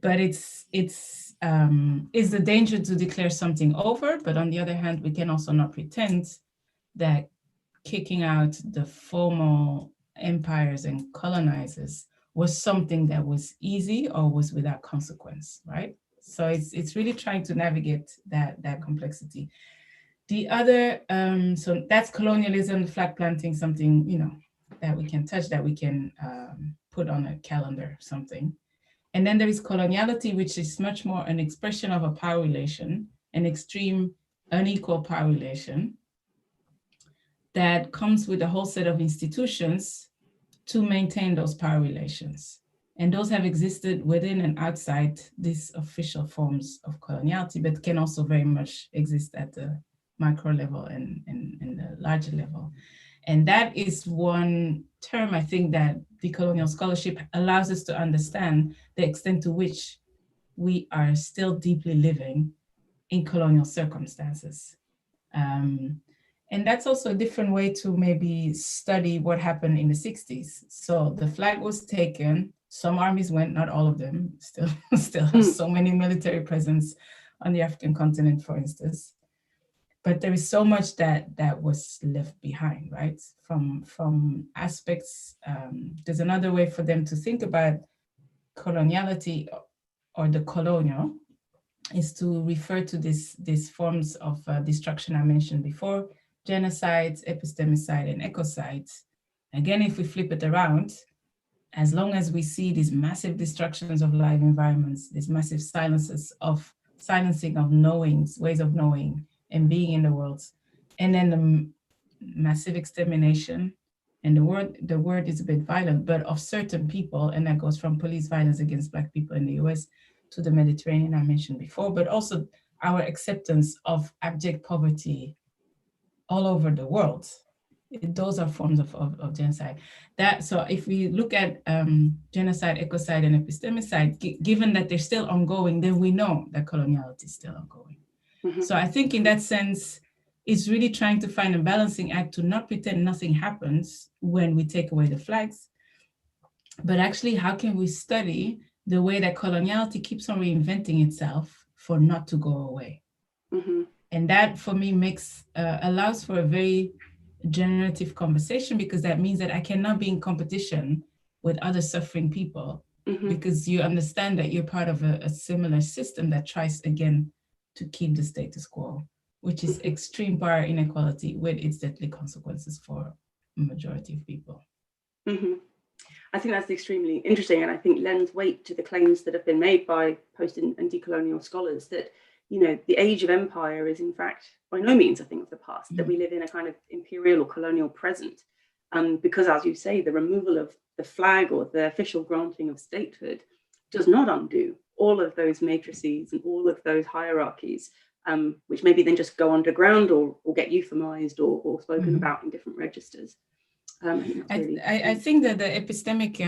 [SPEAKER 2] But it's the danger to declare something over. But on the other hand, we can also not pretend that kicking out the formal empires and colonizers was something that was easy or was without consequence, right? So it's really trying to navigate that complexity. The other, so that's colonialism, flag planting, something, that we can touch, that we can put on a calendar, something. And then there is coloniality, which is much more an expression of a power relation, an extreme unequal power relation that comes with a whole set of institutions to maintain those power relations. And those have existed within and outside these official forms of coloniality, but can also very much exist at the micro level and the larger level. And that is one term, I think, that decolonial scholarship allows us to understand the extent to which we are still deeply living in colonial circumstances. And that's also a different way to maybe study what happened in the 60s. So the flag was taken, some armies went, not all of them, still have so many military presence on the African continent, for instance. But there is so much that was left behind, right? From aspects, there's another way for them to think about coloniality or the colonial, is to refer to these forms of destruction I mentioned before, genocides, epistemicide, and ecocides. Again, if we flip it around, as long as we see these massive destructions of live environments, these massive silencing of knowings, ways of knowing and being in the world, and then the massive extermination, and the word is a bit violent, but of certain people, and that goes from police violence against Black people in the US to the Mediterranean I mentioned before, but also our acceptance of abject poverty all over the world. Those are forms of genocide. So if we look at genocide, ecocide, and epistemicide, given that they're still ongoing, then we know that coloniality is still ongoing. So I think in that sense, is really trying to find a balancing act to not pretend nothing happens when we take away the flags, but actually how can we study the way that coloniality keeps on reinventing itself for not to go away.
[SPEAKER 1] Mm-hmm.
[SPEAKER 2] And that for me allows for a very generative conversation, because that means that I cannot be in competition with other suffering people,
[SPEAKER 1] Mm-hmm.
[SPEAKER 2] because you understand that you're part of a similar system that tries again to keep the status quo, which is extreme power inequality with its deadly consequences for a majority of people.
[SPEAKER 1] Mm-hmm. I think that's extremely interesting, and I think lends weight to the claims that have been made by post and decolonial scholars that, you know, the age of empire is in fact by no means a thing of the past, that we live in a kind of imperial or colonial present. Because, as you say, the removal of the flag or the official granting of statehood does not undo all of those matrices and all of those hierarchies, which maybe then just go underground or get euphemized or spoken about in different registers.
[SPEAKER 2] I think that the epistemic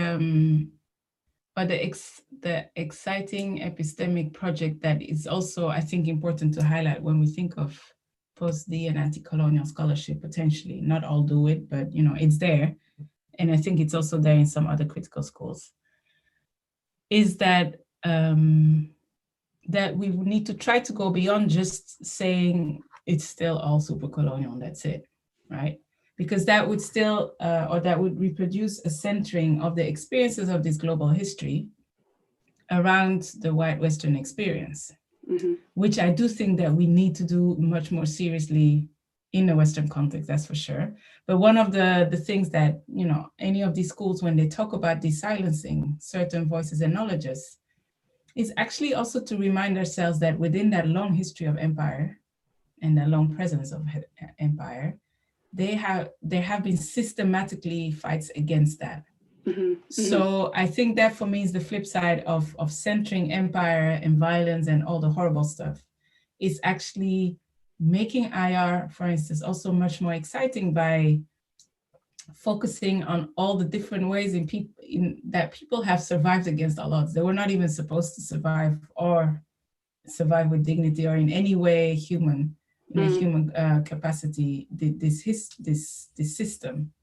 [SPEAKER 2] or the exciting epistemic project that is also, I think, important to highlight when we think of post-D and anti-colonial scholarship, potentially. Not all do it, but you know, it's there. And I think it's also there in some other critical schools, is that that we need to try to go beyond just saying it's still all super colonial and that's it, right? Because that would still, or that would reproduce a centering of the experiences of this global history around the white Western experience, which I do think that we need to do much more seriously in the Western context, that's for sure. But one of the things that, you know, any of these schools, when they talk about desilencing certain voices and knowledges, is actually also to remind ourselves that within that long history of empire and that long presence of empire, there have been systematically fights against that. So I think that for me is the flip side of centering empire and violence and all the horrible stuff, is actually making IR, for instance, also much more exciting by focusing on all the different ways that people have survived against all odds. They were not even supposed to survive or survive with dignity or in any way human, in a human capacity, this system.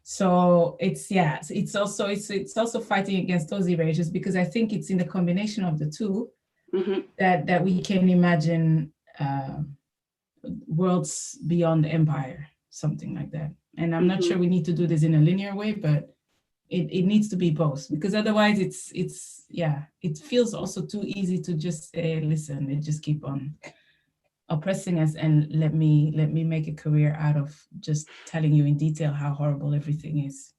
[SPEAKER 2] So it's also fighting against those erasures, because I think it's in the combination of the two that we can imagine worlds beyond empire, something like that. And I'm not sure we need to do this in a linear way, but it needs to be both, because otherwise it feels also too easy to just say, listen, they just keep on oppressing us and let me make a career out of just telling you in detail how horrible everything is.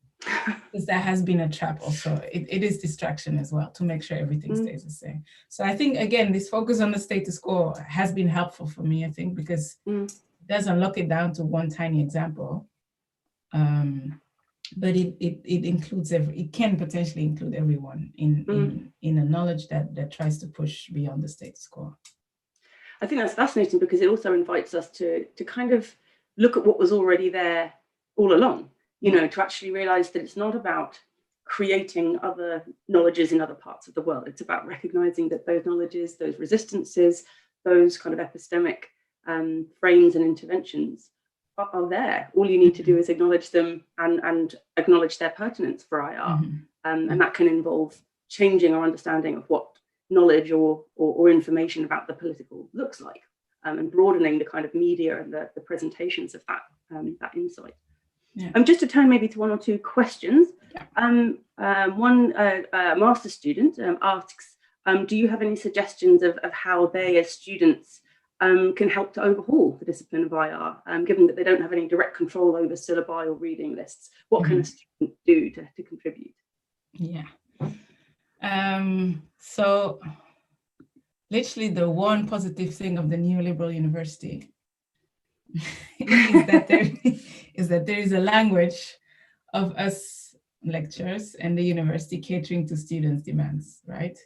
[SPEAKER 2] Because that has been a trap also. It is distraction as well, to make sure everything stays the same. So I think, again, this focus on the status quo has been helpful for me, I think, because it doesn't lock it down to one tiny example. But it includes it can potentially include everyone in a knowledge that tries to push beyond the status quo.
[SPEAKER 1] I think that's fascinating, because it also invites us to kind of look at what was already there all along, you know, to actually realize that it's not about creating other knowledges in other parts of the world. It's about recognizing that those knowledges, those resistances, those kind of epistemic frames and interventions are there. All you need to do is acknowledge them and acknowledge their pertinence for IR. And that can involve changing our understanding of what knowledge or information about the political looks like, and broadening the kind of media and the presentations of that insight. Just to turn maybe to one or two questions. One master's student asks, do you have any suggestions of how they as students can help to overhaul the discipline of IR, given that they don't have any direct control over syllabi or reading lists? What can a student do to contribute?
[SPEAKER 2] So literally the one positive thing of the neoliberal university is that there is a language of us lecturers and the university catering to students' demands, right?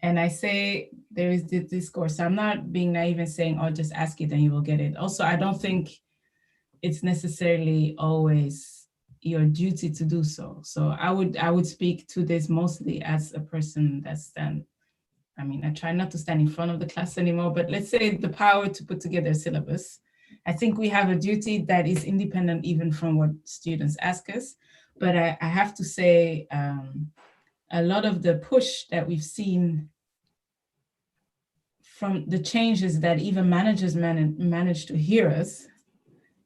[SPEAKER 2] And I say there is this discourse. I'm not being naive and saying, oh, just ask it and you will get it. Also, I don't think it's necessarily always your duty to do so. So I would speak to this mostly as a person I try not to stand in front of the class anymore, but let's say the power to put together a syllabus I think we have a duty that is independent even from what students ask us. But I have to say, a lot of the push that we've seen from the changes that even managers manage to hear us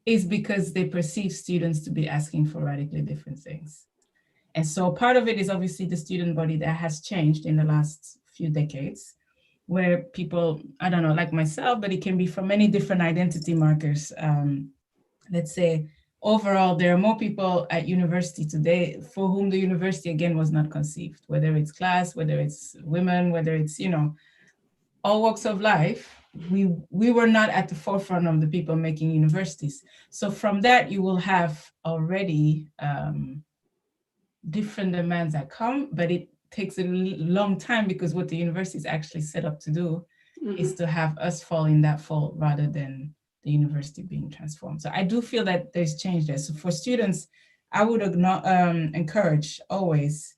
[SPEAKER 2] is because they perceive students to be asking for radically different things. And so part of it is obviously the student body that has changed in the last few decades, where people, I don't know, like myself, but it can be from many different identity markers. Let's say, overall, there are more people at university today for whom the university, again, was not conceived, whether it's class, whether it's women, whether it's, you know, all walks of life. We were not at the forefront of the people making universities. So from that, you will have already different demands that come, but it takes a long time because what the university is actually set up to do is to have us fall in that fold rather than the university being transformed. So I do feel that there's change there. So for students, I would encourage always,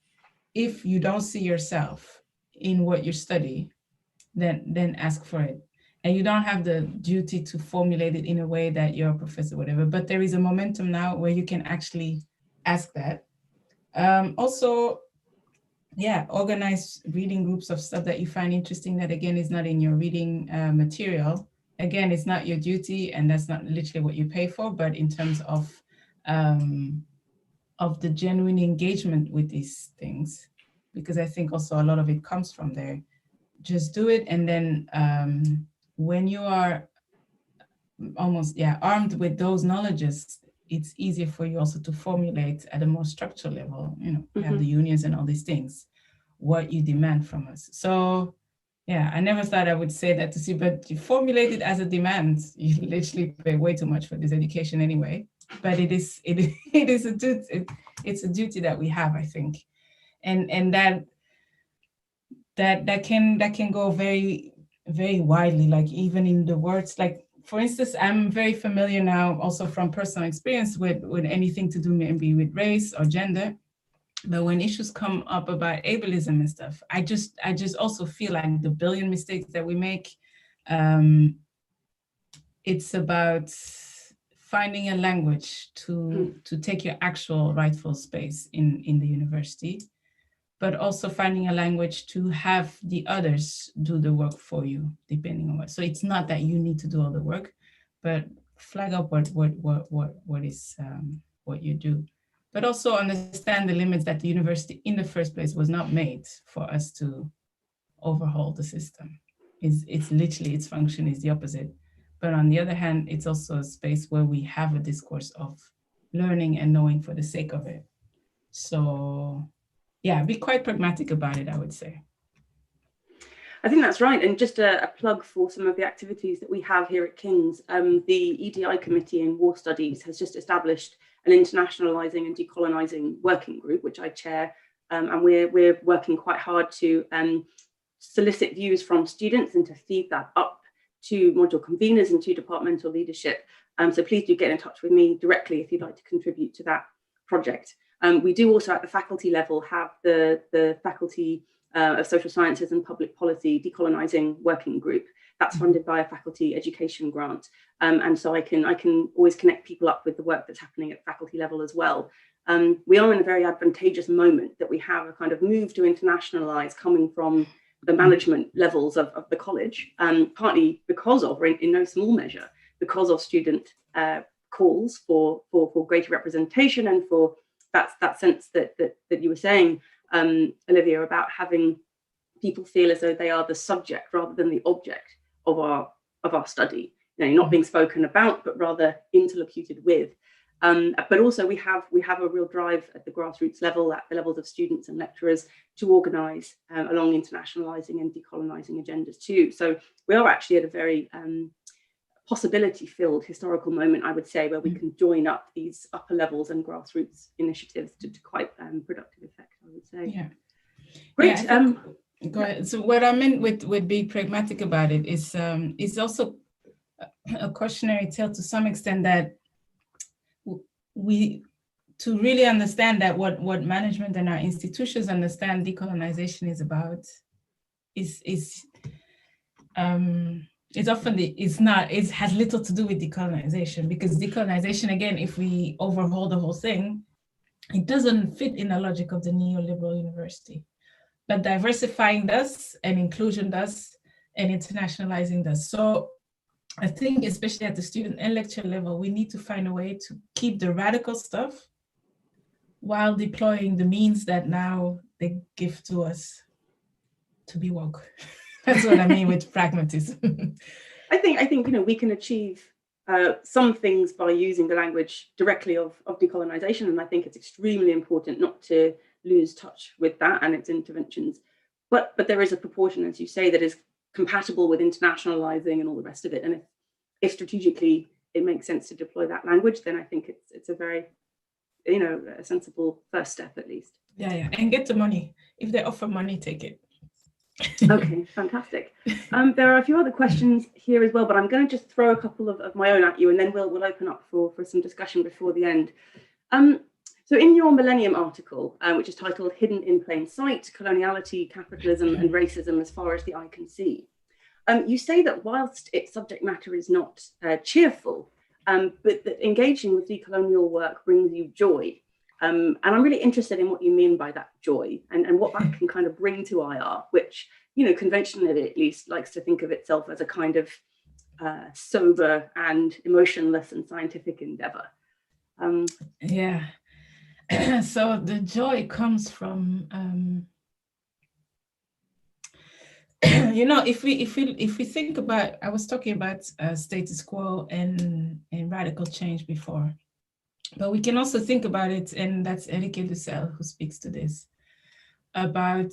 [SPEAKER 2] if you don't see yourself in what you study, then ask for it. And you don't have the duty to formulate it in a way that you're a professor, whatever, but there is a momentum now where you can actually ask that. Also, yeah, organize reading groups of stuff that you find interesting that, again, is not in your reading material. Again, it's not your duty, and that's not literally what you pay for, but in terms of the genuine engagement with these things, because I think also a lot of it comes from there. Just do it, and then when you are almost armed with those knowledges, it's easier for you also to formulate at a more structural level, you know, you have the unions and all these things, what you demand from us. So yeah, I never thought I would say that to see, but you formulate it as a demand. You literally pay way too much for this education anyway, but it is a duty, it's a duty that we have, I think. And that can go very, very widely, like even in the words, like, for instance, I'm very familiar now also from personal experience with anything to do maybe with race or gender. But when issues come up about ableism and stuff, I just also feel like the billion mistakes that we make, it's about finding a language to take your actual rightful space in the university, but also finding a language to have the others do the work for you, depending on what. So it's not that you need to do all the work, but flag up what is what you do. But also understand the limits that the university in the first place was not made for us to overhaul the system. It's literally, its function is the opposite. But on the other hand, it's also a space where we have a discourse of learning and knowing for the sake of it. So yeah, be quite pragmatic about it, I would say.
[SPEAKER 1] I think that's right. And just a plug for some of the activities that we have here at King's. The EDI Committee in War Studies has just established an internationalizing and decolonizing working group, which I chair. And we're working quite hard to solicit views from students and to feed that up to module conveners and to departmental leadership. So please do get in touch with me directly if you'd like to contribute to that project. We do also at the faculty level have the Faculty of Social Sciences and Public Policy Decolonizing Working Group. That's funded by a faculty education grant. And so I can always connect people up with the work that's happening at faculty level as well. We are in a very advantageous moment that we have a kind of move to internationalize coming from the management levels of the college, partly because of, or in no small measure, because of student calls for greater representation and for that sense that you were saying, Olivia, about having people feel as though they are the subject rather than the object of our study. You know, not being spoken about, but rather interlocuted with. But also we have a real drive at the grassroots level, at the levels of students and lecturers, to organise along internationalising and decolonising agendas too. So we are actually at a very possibility-filled historical moment, I would say, where we can join up these upper levels and grassroots initiatives to quite productive effect, I would say.
[SPEAKER 2] Yeah.
[SPEAKER 1] Great.
[SPEAKER 2] Yeah, go ahead. So what I meant with being pragmatic about it is also a cautionary tale to some extent, that we, to really understand that what management and our institutions understand decolonization is about, is it's often it has little to do with decolonization, because decolonization, again, if we overhaul the whole thing, it doesn't fit in the logic of the neoliberal university. But diversifying does, and inclusion does, and internationalizing does. So I think, especially at the student and lecture level, we need to find a way to keep the radical stuff while deploying the means that now they give to us to be woke. That's what I mean with pragmatism.
[SPEAKER 1] I think we can achieve some things by using the language directly of decolonization, and I think it's extremely important not to lose touch with that and its interventions. But there is a proportion, as you say, that is compatible with internationalizing and all the rest of it. And if strategically it makes sense to deploy that language, then I think it's a very, a sensible first step at least.
[SPEAKER 2] Yeah, and get the money. If they offer money, take it.
[SPEAKER 1] Okay, fantastic. There are a few other questions here as well, but I'm going to just throw a couple of my own at you, and then we'll open up for some discussion before the end. So in your Millennium article, which is titled Hidden in Plain Sight, Coloniality, Capitalism and Racism as Far as the Eye Can See, you say that whilst its subject matter is not cheerful, but that engaging with decolonial work brings you joy. And I'm really interested in what you mean by that joy and what that can kind of bring to IR, which, conventionally at least likes to think of itself as a kind of sober and emotionless and scientific endeavor.
[SPEAKER 2] Yeah. So the joy comes from, if we think about, I was talking about status quo and radical change before, but we can also think about it, and that's Eric Dussel who speaks to this, about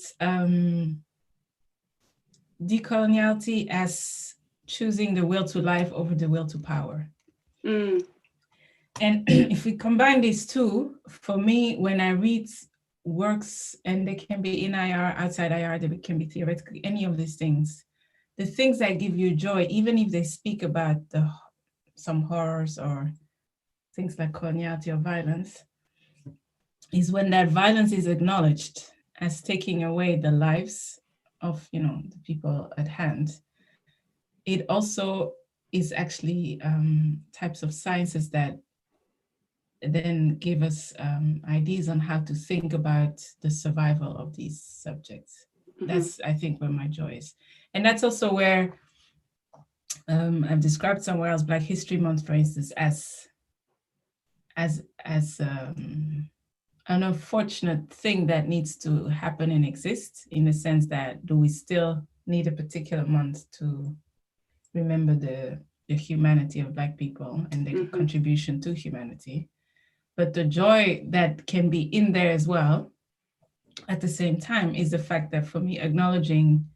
[SPEAKER 2] decoloniality as choosing the will to life over the will to power. Mm. And if we combine these two, for me, when I read works, and they can be in IR, outside IR, they can be theoretically, any of these things, the things that give you joy, even if they speak about some horrors or things like coloniality or violence, is when that violence is acknowledged as taking away the lives of, the people at hand. It also is actually types of sciences that then give us ideas on how to think about the survival of these subjects. Mm-hmm. That's, I think, where my joy is. And that's also where I've described somewhere else Black History Month, for instance, as an unfortunate thing that needs to happen and exist, in the sense that, do we still need a particular month to remember the humanity of Black people and their mm-hmm. contribution to humanity? But the joy that can be in there as well, at the same time, is the fact that, for me, acknowledging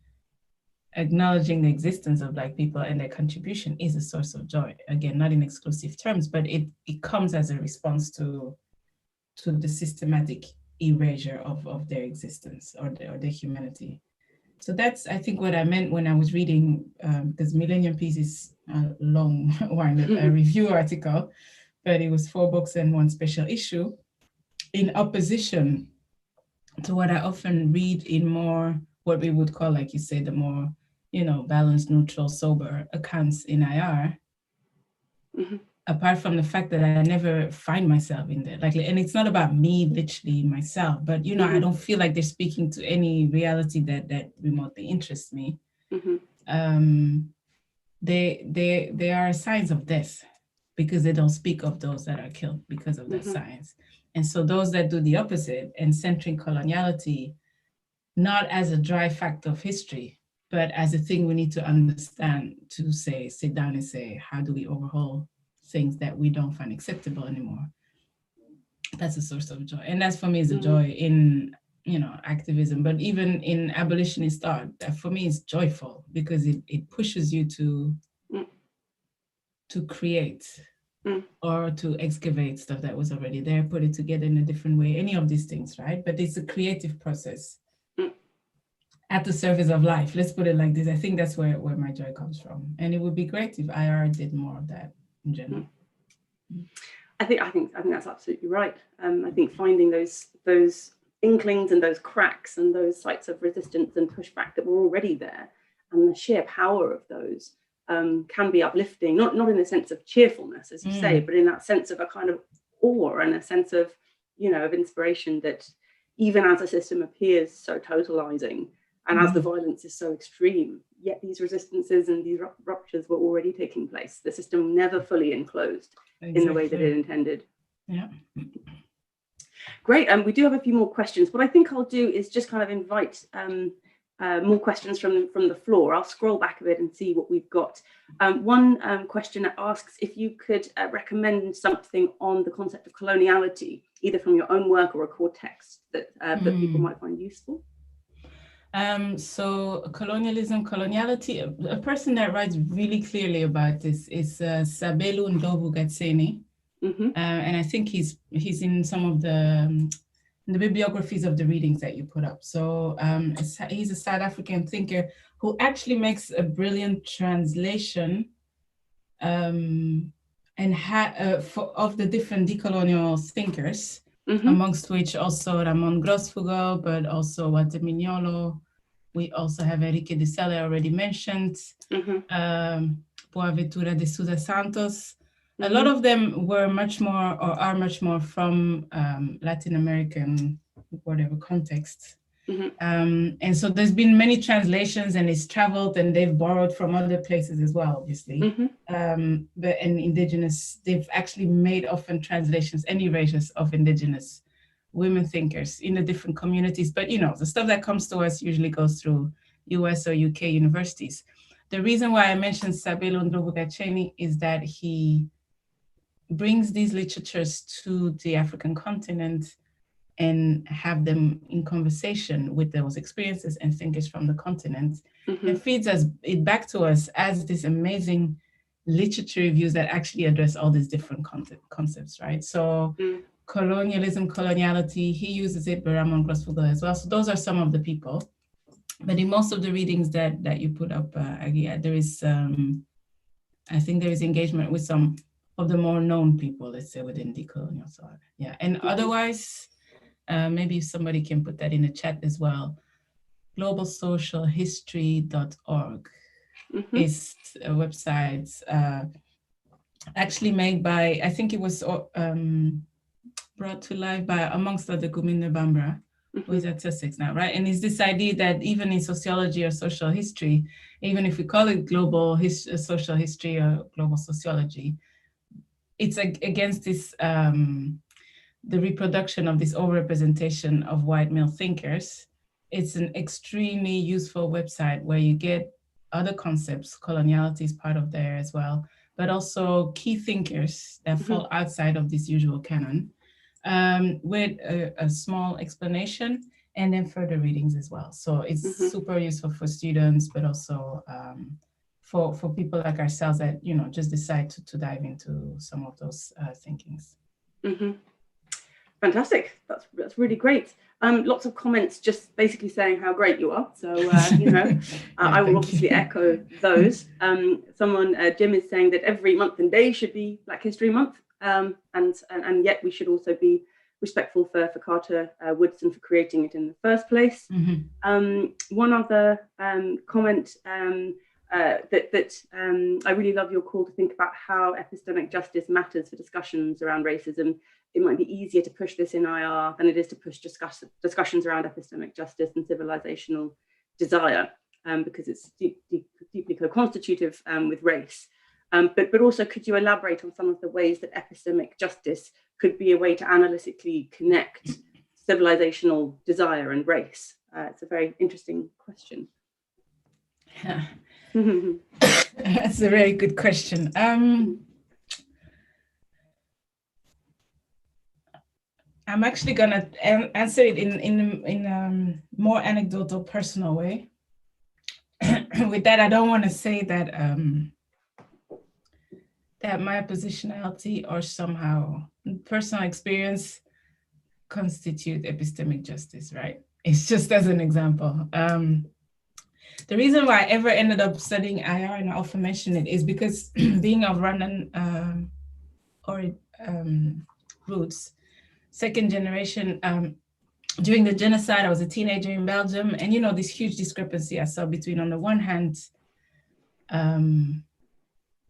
[SPEAKER 2] the existence of Black people and their contribution is a source of joy. Again, not in exclusive terms, but it comes as a response to the systematic erasure of their existence or their humanity. So that's, I think, what I meant when I was reading, because Millennium piece is a long a review article, but it was 4 books and 1 special issue, in opposition to what I often read in more what we would call, like you say, the more, balanced, neutral, sober accounts in IR. Mm-hmm. Apart from the fact that I never find myself in there, and it's not about me, literally myself, but mm-hmm. I don't feel like they're speaking to any reality that remotely interests me. Mm-hmm. They are signs of death, because they don't speak of those that are killed because of that mm-hmm. science. And so those that do the opposite, and centering coloniality, not as a dry fact of history, but as a thing we need to understand, to sit down and say, how do we overhaul things that we don't find acceptable anymore? That's a source of joy. And that, for me, is a joy in, activism, but even in abolitionist thought, that for me is joyful, because it pushes you to create or to excavate stuff that was already there, put it together in a different way, any of these things, right? But it's a creative process at the service of life. Let's put it like this. I think that's where my joy comes from. And it would be great if IR did more of that in general.
[SPEAKER 1] I think that's absolutely right. I think finding those inklings and those cracks and those sites of resistance and pushback that were already there, and the sheer power of those, can be uplifting, not in a sense of cheerfulness, as you say, but in that sense of a kind of awe and a sense of, of inspiration that even as a system appears so totalizing and as the violence is so extreme, yet these resistances and these ruptures were already taking place. The system never fully enclosed in the way that it intended.
[SPEAKER 2] Yeah.
[SPEAKER 1] Great. We do have a few more questions. What I think I'll do is just kind of invite more questions from the floor. I'll scroll back a bit and see what we've got. One question asks if you could recommend something on the concept of coloniality, either from your own work or a core text that people might find useful.
[SPEAKER 2] So colonialism, coloniality, a person that writes really clearly about this is Sabelo Ndlovu-Gatseni. And I think he's in some of the bibliographies of the readings that you put up. So he's a South African thinker who actually makes a brilliant translation of the different decolonial thinkers, amongst which also Ramon Grosfoguel, but also Walter Mignolo. We also have Enrique de Sela already mentioned, Boaventura de Sousa Santos. A lot of them were much more, or are much more, from Latin American, whatever context. And so there's been many translations, and it's traveled, and they've borrowed from other places as well, obviously. But indigenous, they've actually made often translations and erasures of indigenous women thinkers in the different communities. But the stuff that comes to us usually goes through US or UK universities. The reason why I mentioned Sabelo Ndlovu-Gatseni is that he brings these literatures to the African continent and have them in conversation with those experiences and thinkers from the continent, and feeds it back to us as this amazing literature reviews that actually address all these different concepts, right? So colonialism, coloniality, he uses it, but Ramon Grosfoguel as well. So those are some of the people. But in most of the readings that you put up, Aggie, there is, I think there is engagement with some of the more known people, let's say, within decolonial thought. Yeah, and otherwise, maybe somebody can put that in the chat as well. globalsocialhistory.org is a website actually made by, I think it was brought to life by, amongst other, Guminde Bambra, who is at Sussex now, right? And it's this idea that even in sociology or social history, even if we call it global social history or global sociology, it's against this, the reproduction of this overrepresentation of white male thinkers. It's an extremely useful website where you get other concepts, coloniality is part of there as well, but also key thinkers that fall outside of this usual canon, with a small explanation and then further readings as well. So it's super useful for students, but also for people like ourselves that, just decide to dive into some of those thinkings.
[SPEAKER 1] Fantastic. That's really great. Lots of comments just basically saying how great you are. So, I will obviously echo those. Someone, Jim, is saying that every month and day should be Black History Month. And yet we should also be respectful for Carter Woodson for creating it in the first place. One other comment that I really love your call to think about how epistemic justice matters for discussions around racism. It might be easier to push this in IR than it is to push discussions around epistemic justice and civilizational desire, because it's deeply co-constitutive with race. But also, could you elaborate on some of the ways that epistemic justice could be a way to analytically connect civilizational desire and race? It's a very interesting question.
[SPEAKER 2] That's a very good question. I'm actually gonna answer it in a more anecdotal, personal way. With that, I don't want to say that that my positionality or somehow personal experience constitute epistemic justice, right? It's just as an example. The reason why I ever ended up studying IR, and I often mention it, is because being of Rwandan roots, second generation, during the genocide, I was a teenager in Belgium, and this huge discrepancy I saw between, on the one hand,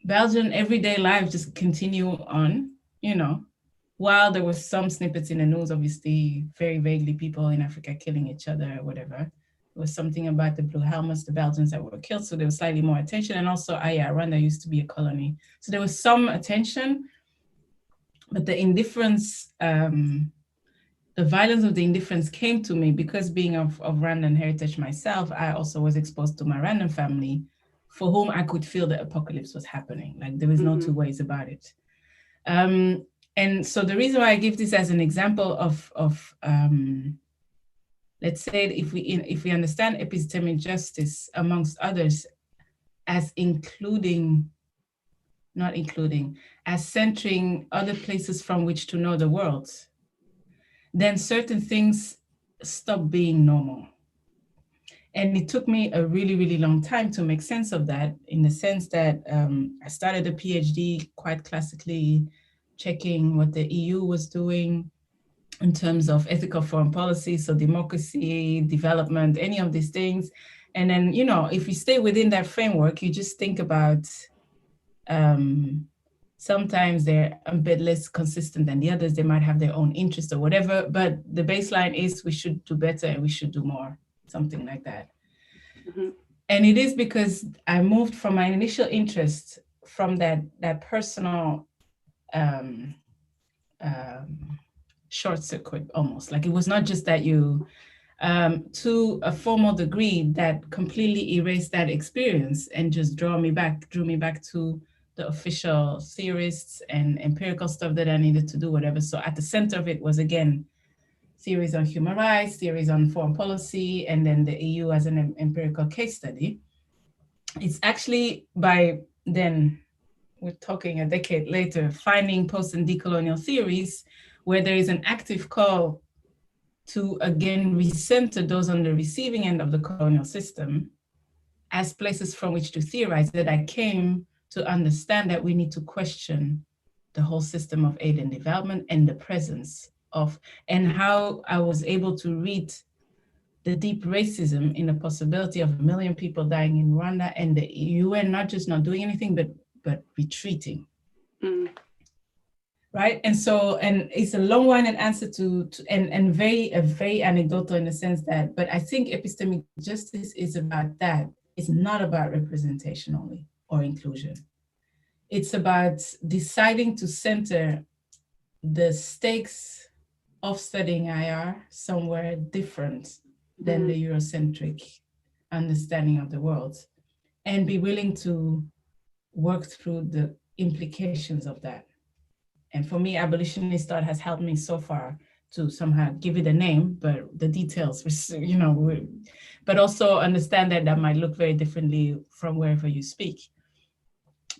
[SPEAKER 2] Belgian everyday life just continue on, while there was some snippets in the news, obviously, very vaguely, people in Africa killing each other or whatever. There was something about the blue helmets, the Belgians that were killed, so there was slightly more attention. And also, Rwanda used to be a colony. So there was some attention, but the indifference, the violence of the indifference came to me because being of Rwandan heritage myself, I also was exposed to my Rwandan family for whom I could feel the apocalypse was happening. Like there was no two ways about it. And so the reason why I give this as an example of let's say if we understand epistemic justice amongst others as as centering other places from which to know the world, then certain things stop being normal. And it took me a really, really long time to make sense of that, in the sense that I started a PhD quite classically, checking what the EU was doing in terms of ethical foreign policy, so democracy, development, any of these things. And then, if you stay within that framework, you just think about sometimes they're a bit less consistent than the others. They might have their own interest or whatever, but the baseline is we should do better and we should do more, something like that. Mm-hmm. And it is because I moved from my initial interest from that personal short circuit almost. Like it was not just that you, to a formal degree that completely erased that experience and just drew me back to the official theorists and empirical stuff that I needed to do, whatever. So at the center of it was, again, theories on human rights, theories on foreign policy, and then the EU as an empirical case study. It's actually by then, we're talking a decade later, finding post and decolonial theories where there is an active call to, again, recenter those on the receiving end of the colonial system as places from which to theorize, that I came to understand that we need to question the whole system of aid and development and the presence of, and how I was able to read the deep racism in the possibility of 1 million people dying in Rwanda and the UN not just not doing anything, but retreating. Mm. Right? And so, and it's a long-winded answer and very anecdotal in the sense that, but I think epistemic justice is about that. It's not about representation only or inclusion. It's about deciding to center the stakes of studying IR somewhere different than the Eurocentric understanding of the world, and be willing to work through the implications of that. And for me, abolitionist thought has helped me so far to somehow give it a name, but the details, but also understand that might look very differently from wherever you speak.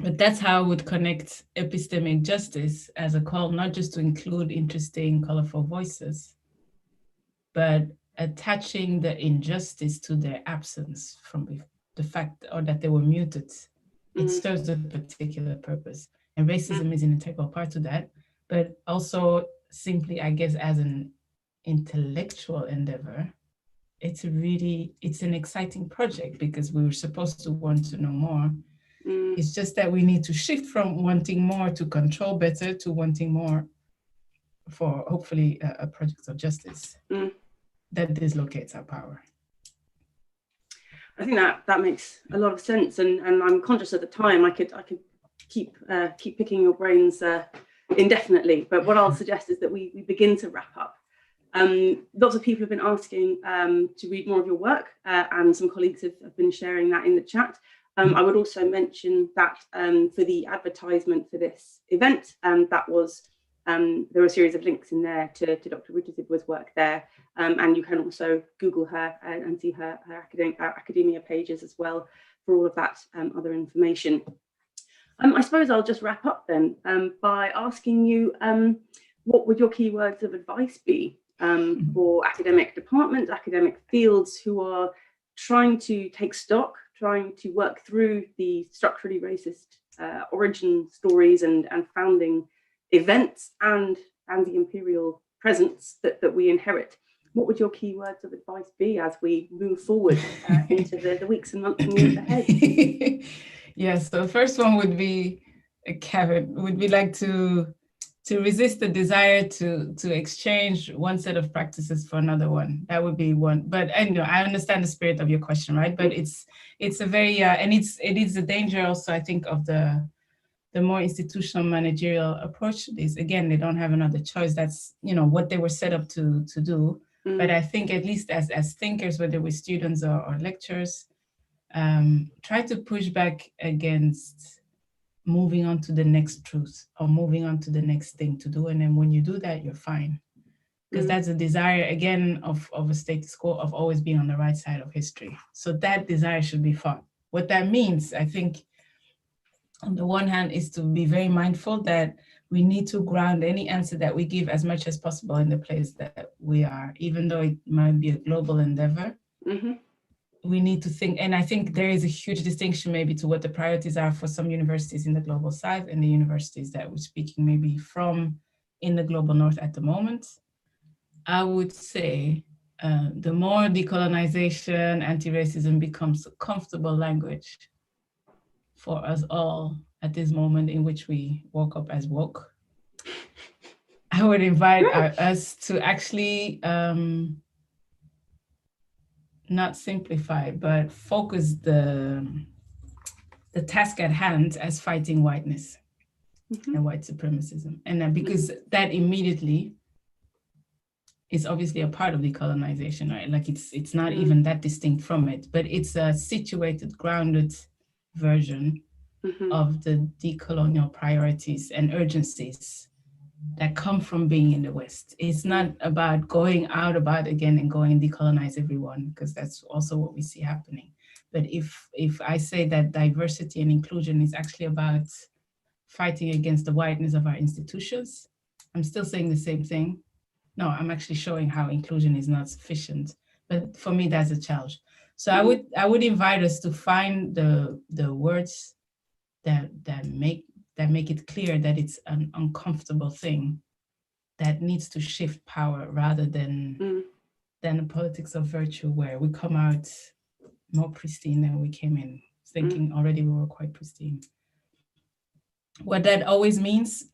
[SPEAKER 2] But that's how I would connect epistemic justice as a call, not just to include interesting, colorful voices, but attaching the injustice to their absence from the fact or that they were muted. It serves a particular purpose. And racism is an integral part to that, but also simply, I guess, as an intellectual endeavor, it's an exciting project because we were supposed to want to know more. It's just that we need to shift from wanting more to control better to wanting more for hopefully a project of justice that dislocates our power.
[SPEAKER 1] I think that makes a lot of sense, and I'm conscious at the time I could keep picking your brains indefinitely, but what I'll suggest is that we begin to wrap up. Lots of people have been asking to read more of your work, and some colleagues have been sharing that in the chat. I would also mention that for the advertisement for this event, there were a series of links in there to Dr. Rutazibwa's work there, and you can also Google her and see her academia pages as well for all of that other information. I suppose I'll just wrap up then by asking you, what would your key words of advice be for academic departments, academic fields who are trying to take stock, trying to work through the structurally racist origin stories and founding events and the imperial presence that we inherit? What would your key words of advice be as we move forward into the weeks and months and years ahead?
[SPEAKER 2] Yes, so the first one would be a caveat, would be like to resist the desire to exchange one set of practices for another one. That would be one. But anyway, I understand the spirit of your question, right? But it's a very and it is the danger also, I think, of the more institutional managerial approach to this. Again, they don't have another choice. That's, you know, what they were set up to do. But I think at least as thinkers, whether we're students or lecturers, try to push back against moving on to the next truth or moving on to the next thing to do. And then when you do that, you're fine. Because that's a desire, again, of a status quo, of always being on the right side of history. So that desire should be fought. What that means, I think, on the one hand, is to be very mindful that we need to ground any answer that we give as much as possible in the place that we are, even though it might be a global endeavor. We need to think, and I think there is a huge distinction maybe to what the priorities are for some universities in the global south and the universities that we're speaking maybe from in the global north at the moment. I would say the more decolonization, anti-racism becomes a comfortable language for us all at this moment in which we woke up as woke, I would invite us to actually not simplify, but focus the task at hand as fighting whiteness and white supremacism. And because that immediately is obviously a part of decolonization, right? Like it's not even that distinct from it, but it's a situated, grounded version of the decolonial priorities and urgencies that come from being in the West. It's not about going out about again and going and decolonize everyone, because that's also what we see happening. But if I say that diversity and inclusion is actually about fighting against the whiteness of our institutions, I'm still saying the same thing. No, I'm actually showing how inclusion is not sufficient. But for me, that's a challenge. So I would invite us to find the words that make it clear that it's an uncomfortable thing that needs to shift power, rather than a politics of virtue where we come out more pristine than we came in, thinking already we were quite pristine. What that always means,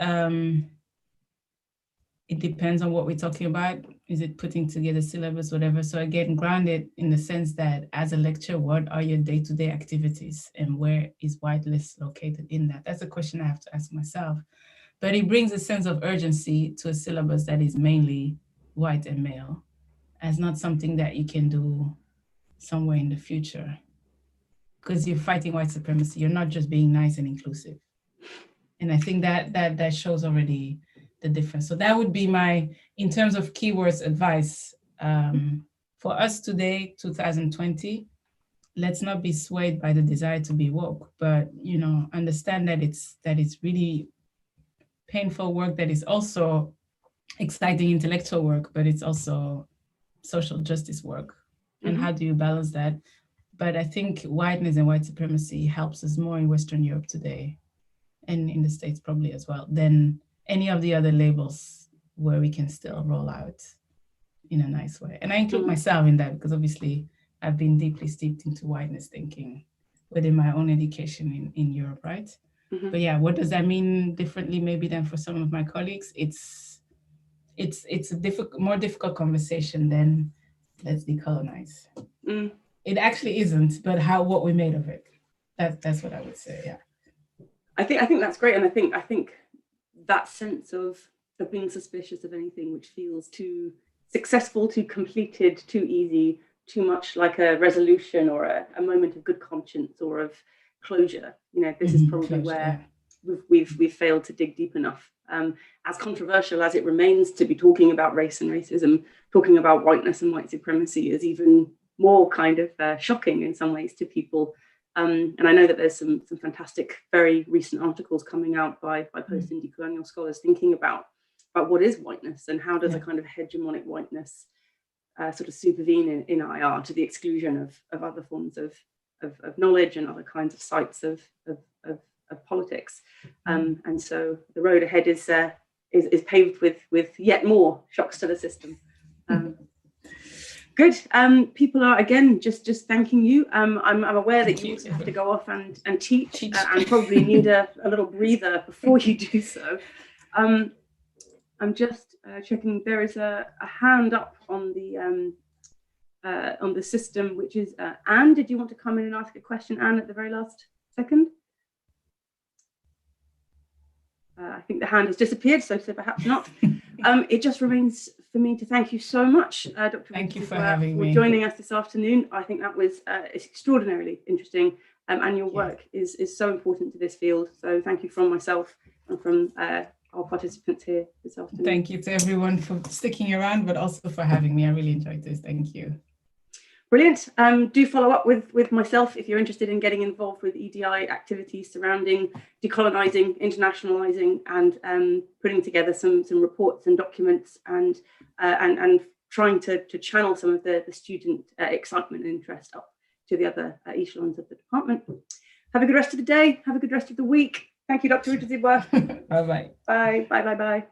[SPEAKER 2] it depends on what we're talking about. Is it putting together syllabus, whatever? So again, grounded in the sense that as a lecturer, what are your day-to-day activities and where is whiteness located in that? That's a question I have to ask myself. But it brings a sense of urgency to a syllabus that is mainly white and male, as not something that you can do somewhere in the future. Because you're fighting white supremacy, you're not just being nice and inclusive. And I think that shows already the difference. So that would be my, in terms of keywords, advice. For us today, 2020, let's not be swayed by the desire to be woke, but understand that it's really painful work that is also exciting intellectual work, but it's also social justice work. And how do you balance that? But I think whiteness and white supremacy helps us more in Western Europe today, and in the States probably as well, than any of the other labels where we can still roll out in a nice way. And I include myself in that, because obviously I've been deeply steeped into whiteness thinking within my own education in Europe, right? But yeah, what does that mean differently maybe than for some of my colleagues? It's a more difficult conversation than let's decolonize. It actually isn't, but what we made of it. That's what I would say, yeah.
[SPEAKER 1] I think that's great. And I think that sense of being suspicious of anything which feels too successful, too completed, too easy, too much like a resolution or a moment of good conscience or of closure. This is probably where we've failed to dig deep enough. As controversial as it remains to be talking about race and racism, talking about whiteness and white supremacy is even more kind of shocking in some ways to people. And I know that there's some fantastic, very recent articles coming out by post and decolonial scholars thinking about what is whiteness and how does a kind of hegemonic whiteness sort of supervene in IR to the exclusion of other forms of knowledge and other kinds of sites of politics. And so the road ahead is paved with yet more shocks to the system. Good. People are again just thanking you. I'm aware that you also have to go off and teach. And probably need a little breather before you do so. I'm just checking. There is a hand up on the system, which is Anne. Did you want to come in and ask a question, Anne, at the very last second? I think the hand has disappeared, so perhaps not. It just remains for me to thank you so much, Dr.
[SPEAKER 2] Thank you for
[SPEAKER 1] having
[SPEAKER 2] me.
[SPEAKER 1] Joining us this afternoon. I think that was extraordinarily interesting, and your work is so important to this field. So thank you from myself and from our participants here this afternoon.
[SPEAKER 2] Thank you to everyone for sticking around, but also for having me. I really enjoyed this. Thank you.
[SPEAKER 1] Brilliant. Do follow up with myself if you're interested in getting involved with EDI activities surrounding decolonizing, internationalizing, and putting together some reports and documents and trying to channel some of the student excitement and interest up to the other echelons of the department. Have a good rest of the day. Have a good rest of the week. Thank you, Dr. Rutazibwa.
[SPEAKER 2] Bye-bye.
[SPEAKER 1] Bye. Bye. Bye. Bye.